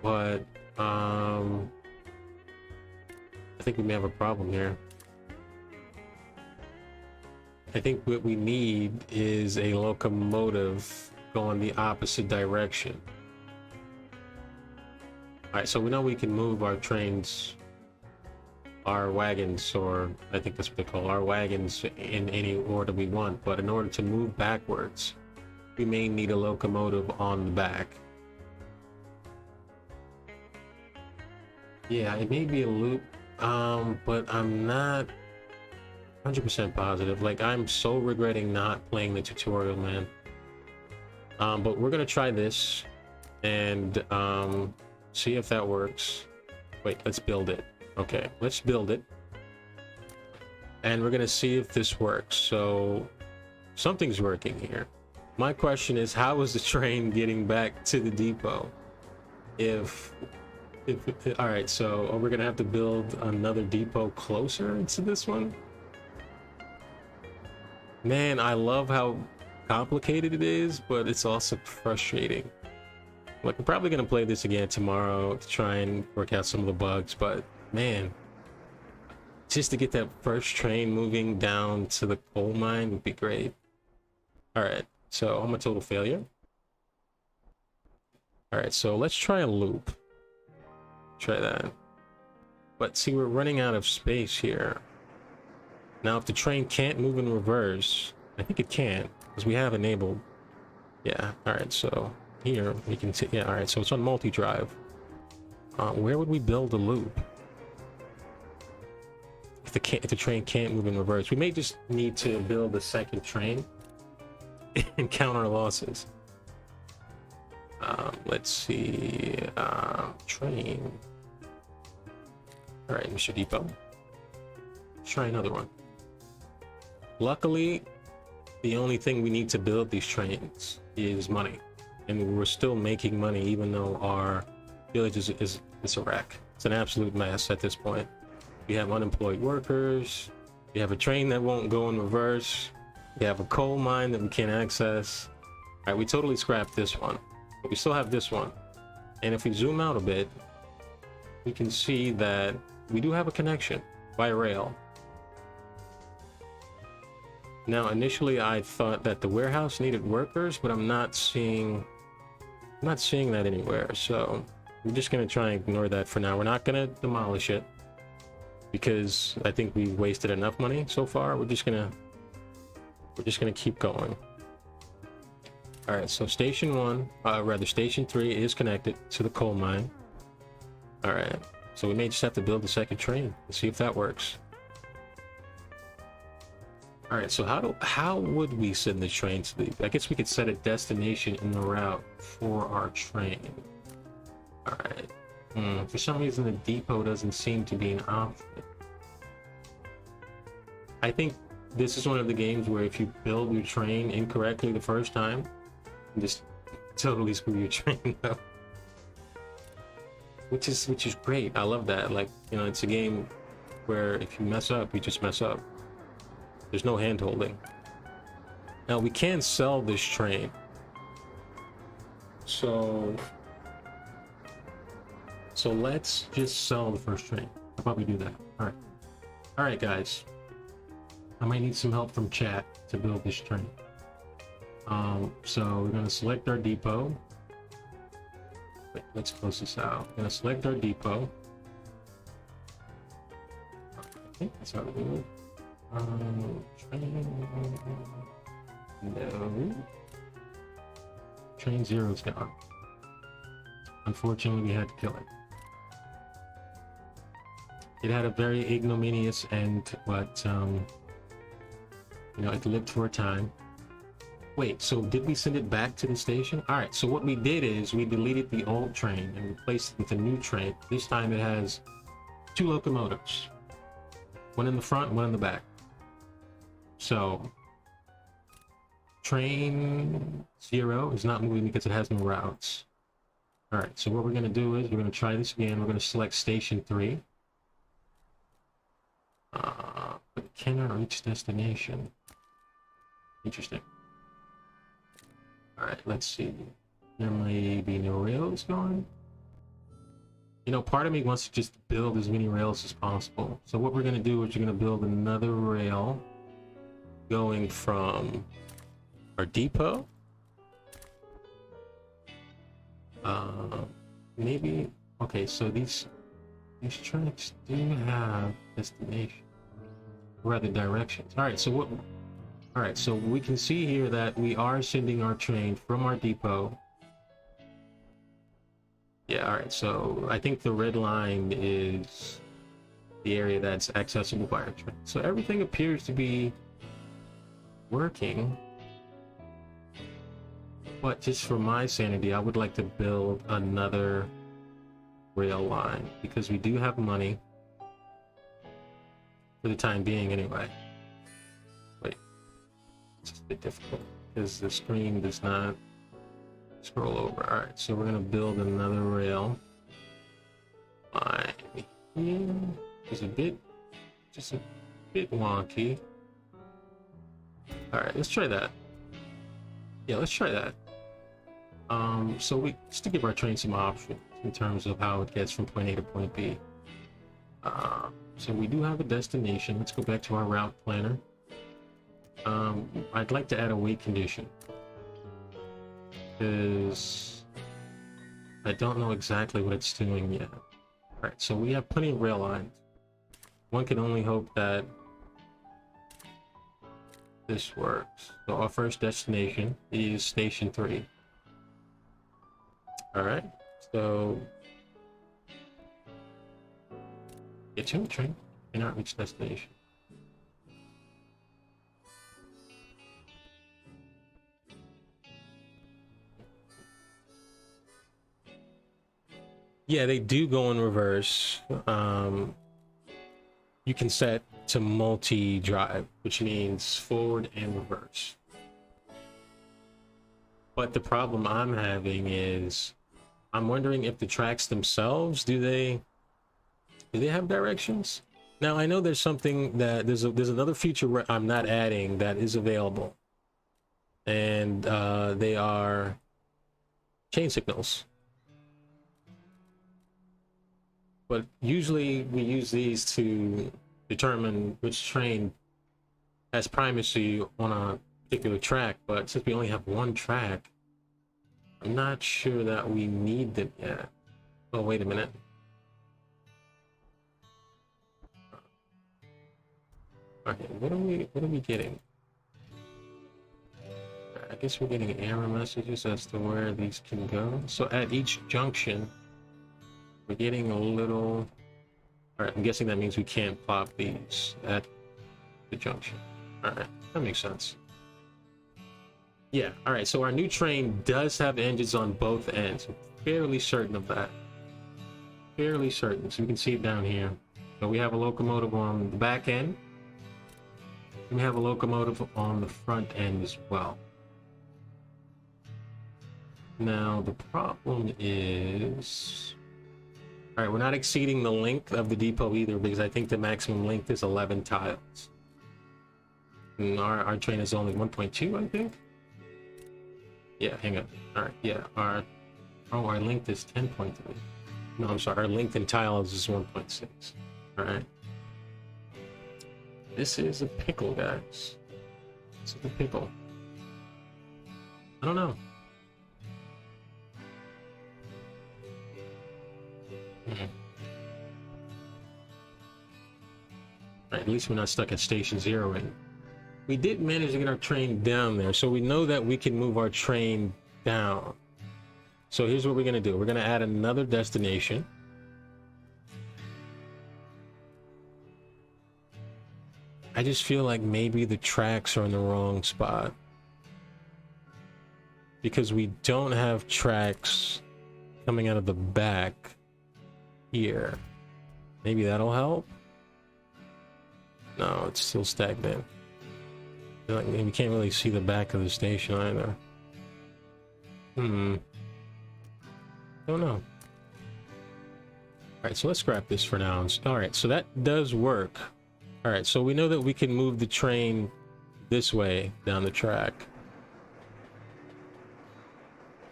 But, I think we may have a problem here. I think what we need is a locomotive going the opposite direction. All right, so we know we can move our trains, our wagons, or I think that's what they call our wagons, in any order we want. But in order to move backwards, we may need a locomotive on the back. Yeah, it may be a loop, but I'm not 100% positive. Like, I'm so regretting not playing the tutorial, man. But we're gonna try this and see if that works. Wait, let's build it. Okay, let's build it. And we're gonna see if this works. So something's working here. My question is, how is the train getting back to the depot? All right, so we're gonna have to build another depot closer to this one. Man, I love how complicated it is, but it's also frustrating. Like, I'm probably gonna play this again tomorrow to try and work out some of the bugs, but man, just to get that first train moving down to the coal mine would be great. All right, so I'm a total failure. All right, so let's try a loop. Try that. But see, we're running out of space here. Now, if the train can't move in reverse, I think it can, because we have enabled. Yeah, all right, so here we can see, yeah, all right, so it's on multi-drive. Where would we build a loop? If the train can't move in reverse, we may just need to build a second train and count our losses. Let's see, train. All right, Mr. Depot. Let's try another one. Luckily, the only thing we need to build these trains is money, and we're still making money even though our village is a wreck. It's an absolute mess at this point. We have unemployed workers. We have a train that won't go in reverse. We have a coal mine that we can't access. All right, we totally scrapped this one, but we still have this one. And if we zoom out a bit, we can see that we do have a connection by rail. Now, initially I thought that the warehouse needed workers, but I'm not seeing that anywhere. So I'm just gonna try and ignore that for now. We're not gonna demolish it because I think we wasted enough money so far. We're just gonna keep going. All right, so station 3 is connected to the coal mine. All right, so we may just have to build a second train and see if that works. All right, so how would we send the train to the, I guess we could set a destination in the route for our train. All right, for some reason the depot doesn't seem to be an option. I think this is one of the games where if you build your train incorrectly the first time, you just totally screw your train up. Which is great. I love that. Like, you know, it's a game where if you mess up, you just mess up. There's no hand holding. Now we can sell this train. So let's just sell the first train. How about we do that? All right, guys. I might need some help from chat to build this train. So we're gonna select our depot. Wait, let's close this out. We're gonna select our depot. Okay, that's how we do it. No. Train 0's gone. Unfortunately, we had to kill it. It had a very ignominious end, but you know, it lived for a time. Wait, so did we send it back to the station? All right, so what we did is we deleted the old train and replaced it with a new train. This time it has 2 locomotives. One in the front, one in the back. So train 0 is not moving because it has no routes. All right, so what we're gonna do is we're gonna try this again. We're gonna select station 3. But it cannot reach destination. Interesting. All right, let's see. There may be no rails going. You know, part of me wants to just build as many rails as possible. So what we're gonna do is we're gonna build another rail going from our depot. Maybe, okay, so these tracks do have destination, rather directions. All right, so what? All right, so we can see here that we are sending our train from our depot. Yeah, all right, so I think the red line is the area that's accessible by our train. So everything appears to be working. But just for my sanity, I would like to build another rail line because we do have money for the time being anyway. Wait, it's just a bit difficult because the screen does not scroll over. All right, so we're gonna build another rail line here. It's just a bit wonky. All right, let's try that. Yeah, let's try that. So we just to give our train some options in terms of how it gets from point A to point B. So we do have a destination. Let's go back to our route planner. I'd like to add a wait condition because I don't know exactly what it's doing yet. All right, so we have plenty of rail lines. One can only hope that this works. So our first destination is Station 3. All right, so get to the train, cannot reach destination. Yeah, they do go in reverse. You can set to multi-drive, which means forward and reverse. But the problem I'm having is I'm wondering if the tracks themselves, do they have directions? Now I know there's something that there's another feature I'm not adding that is available, and they are chain signals. But usually we use these to determine which train has primacy on a particular track, but since we only have one track, I'm not sure that we need them yet. Oh, wait a minute. Okay, what are we getting? I guess we're getting error messages as to where these can go. So at each junction, we're getting a little... Alright, I'm guessing that means we can't plop these at the junction. Alright, that makes sense. Yeah, alright, so our new train does have engines on both ends. I'm fairly certain of that. Fairly certain. So you can see it down here. So we have a locomotive on the back end. And we have a locomotive on the front end as well. Now, the problem is... Alright, we're not exceeding the length of the depot either, because I think the maximum length is 11 tiles. And our train is only 1.2, I think? Yeah, hang on. Alright, yeah, our length is 10.3. No, I'm sorry, our length in tiles is 1.6. Alright. This is a pickle, guys. This is a pickle. I don't know. Right, at least we're not stuck at Station 0. And we did manage to get our train down there, so we know that we can move our train down. So here's what we're going to do. We're going to add another destination. I just feel like maybe the tracks are in the wrong spot, because we don't have tracks coming out of the back here. Maybe that'll help. No, it's still stagnant. Like, we can't really see the back of the station either. Don't know. Alright, so let's scrap this for now. Alright, so that does work. Alright, so we know that we can move the train this way down the track.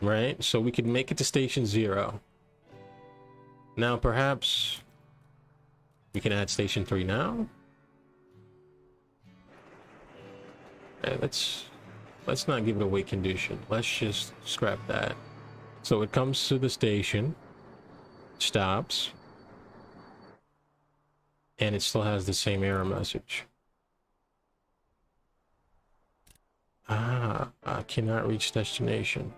Right? So we could make it to Station 0. Now, perhaps we can add Station 3 now? Okay, let's not give it a wait condition. Let's just scrap that. So it comes to the station, stops, and it still has the same error message. Ah, I cannot reach destination.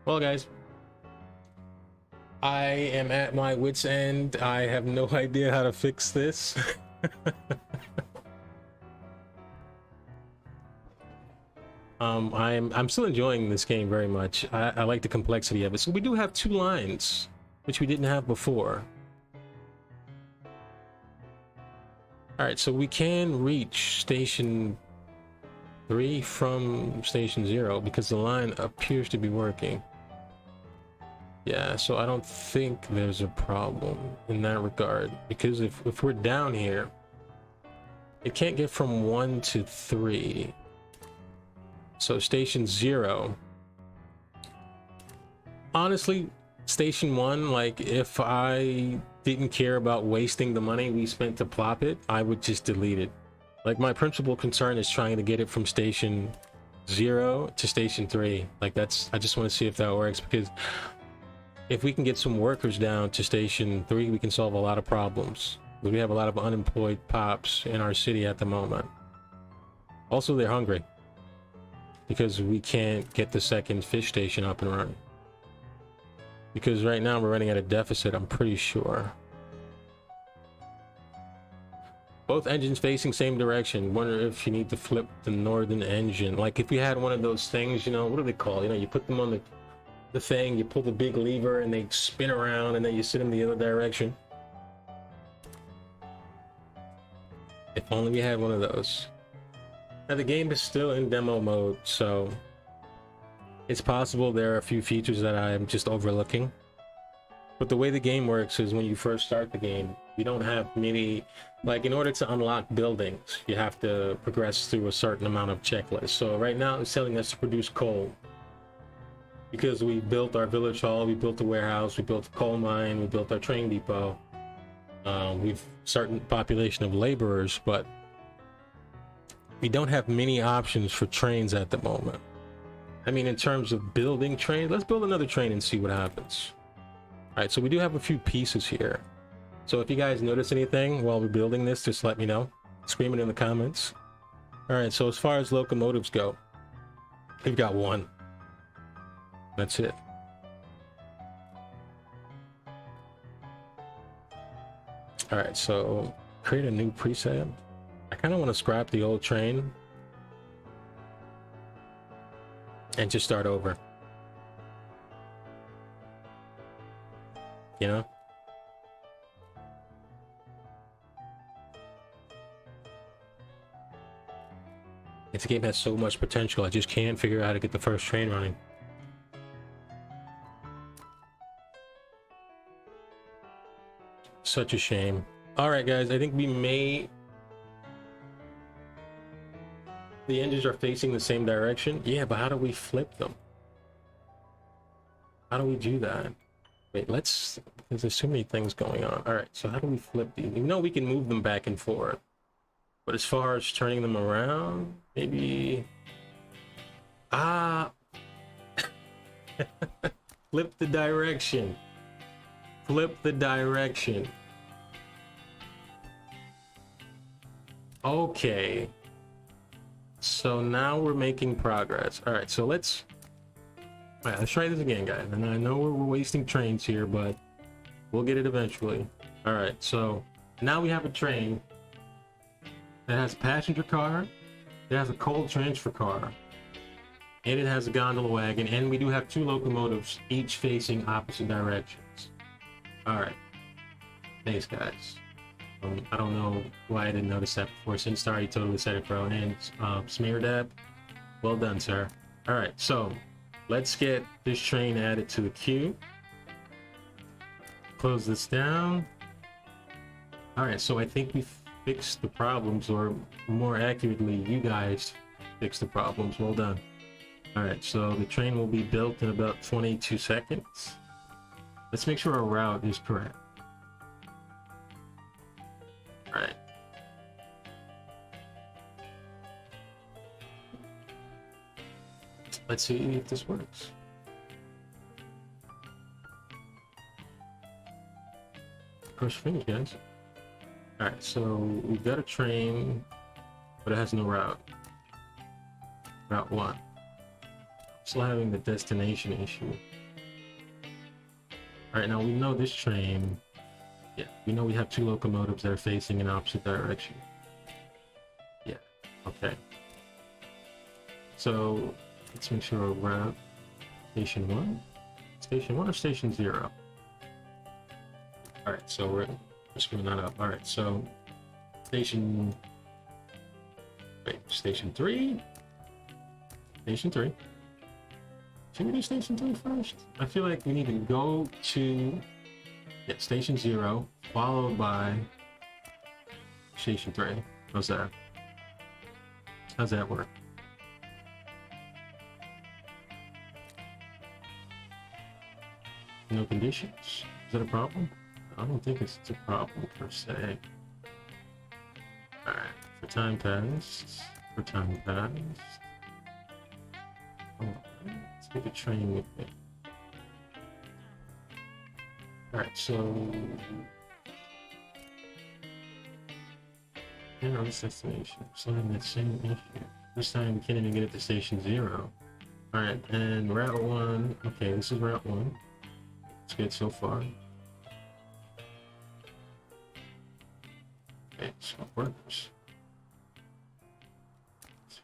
Well, guys, I am at my wit's end. I have no idea how to fix this. I'm still enjoying this game very much. I like the complexity of it. So we do have 2 lines, which we didn't have before. All right, so we can reach station 3 from station 0 because the line appears to be working. Yeah, so I don't think there's a problem in that regard, because if we're down here, it can't get from 1 to 3. So station 0, honestly, station 1, like if I didn't care about wasting the money we spent to plop it, I would just delete it. Like, my principal concern is trying to get it from station 0 to station 3. Like, I just want to see if that works, because if we can get some workers down to station 3, we can solve a lot of problems. We have a lot of unemployed pops in our city at the moment. Also, they're hungry because we can't get the second fish station up and running. Because right now we're running at a deficit, I'm pretty sure. Both engines facing same direction. Wonder if you need to flip the northern engine. Like if you had one of those things, you know, what do they call? You know, you put them on the thing, you pull the big lever and they spin around and then you sit in the other direction. If only we had one of those. Now the game is still in demo mode, so it's possible there are a few features that I'm just overlooking. But the way the game works is when you first start the game, you don't have many, like in order to unlock buildings, you have to progress through a certain amount of checklists. So right now it's telling us to produce coal. Because we built our village hall, we built a warehouse, we built a coal mine, we built our train depot. We've certain population of laborers, but we don't have many options for trains at the moment. I mean, in terms of building trains, let's build another train and see what happens. All right, so we do have a few pieces here. So if you guys notice anything while we're building this, just let me know. Scream it in the comments. All right, so as far as locomotives go, we've got 1. That's it. All right, so create a new preset. I kind of want to scrap the old train and just start over. You know? This game has so much potential. I just can't figure out how to get the first train running. Such a shame. All right, guys, I think we may... The engines are facing the same direction. Yeah, but how do we flip them? How do we do that? Wait, let's... There's so many things going on. All right, so how do we flip these? You know, we can move them back and forth. But as far as turning them around, maybe... Ah! Flip the direction. Flip the direction. Okay. So now we're making progress. All right, so let's try this again, guys. And I know we're wasting trains here, but we'll get it eventually. All right, so now we have a train that has a passenger car, it has a coal transfer car, and it has a gondola wagon, and we do have 2 locomotives, each facing opposite directions. All right, thanks, guys. I don't know why I didn't notice that before. Sinstar, you totally said it, bro. And Smeardab, well done, sir. All right, so let's get this train added to the queue. Close this down. All right, so I think we fixed the problems, or more accurately, you guys fixed the problems. Well done. All right, so the train will be built in about 22 seconds. Let's make sure our route is correct. All right. let's see if this works. First finish, guys. All right, so we've got a train, but it has no route. Route 1. Still having the destination issue. All right, now we know this train. Yeah, we know we have 2 locomotives that are facing in opposite direction. Yeah, okay. So let's make sure we're at station 1. Station 1 or station 0? All right, so we're screwing that up. All right, so station 3. Station 3. Should we do station 3 first? I feel like we need to go to station 0, followed by station 3. How's that? How's that work? No conditions? Is that a problem? I don't think it's a problem per se. Alright, for time passed. Let's get the train with me. Alright, so on this destination, still having that same issue. This time we can't even get it to station 0. Alright, and route 1. Okay, this is route 1. It's good so far. Okay, so it works.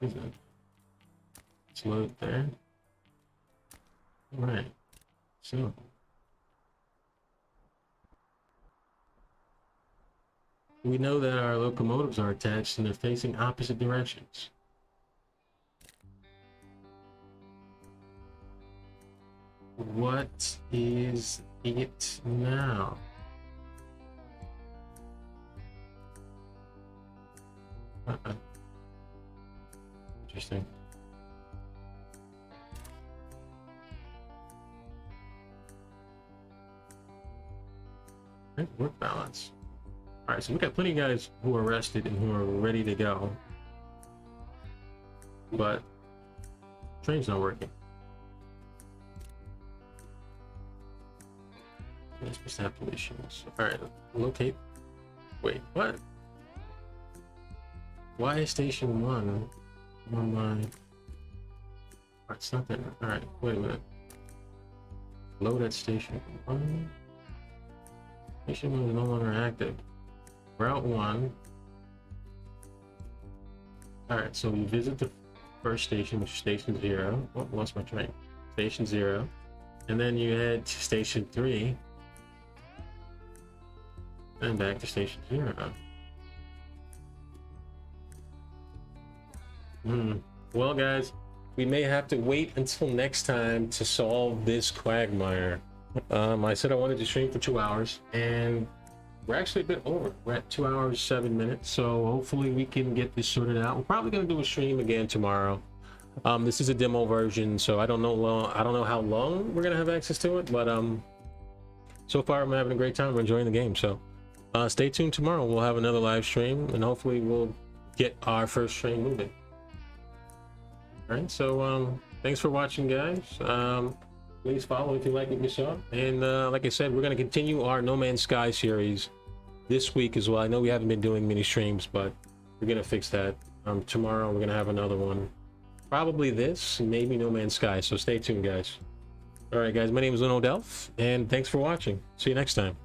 Let's load there. Alright, so we know that our locomotives are attached and they're facing opposite directions. What is it now? Interesting. Work balance. All right, so we got plenty of guys who are rested and who are ready to go, but train's not working. Let's establish. All right, locate. Wait, what? Why is station 1 on my? Oh, it's not there. All right, wait a minute. Load at station 1. Station 1 is no longer active. Route 1. Alright, so we visit the first station, which is station 0. Oh, lost my train. Station 0. And then you head to station 3. And back to station 0. Well, guys, we may have to wait until next time to solve this quagmire. I said I wanted to stream for 2 hours, and we're actually a bit over. We're at 2 hours 7 minutes, so hopefully we can get this sorted out. We're probably going to do a stream again tomorrow. This is a demo version, so I don't know how long we're going to have access to it, but so far I'm having a great time. I'm enjoying the game, so stay tuned tomorrow. We'll have another live stream, and hopefully we'll get our first train moving. All right, so thanks for watching, guys. Please follow if you like what you saw. And like I said, we're going to continue our No Man's Sky series this week as well. I know we haven't been doing mini streams, but we're going to fix that. Tomorrow we're going to have another one. Probably this, maybe No Man's Sky. So stay tuned, guys. All right, guys, my name is Lino Delph, and thanks for watching. See you next time.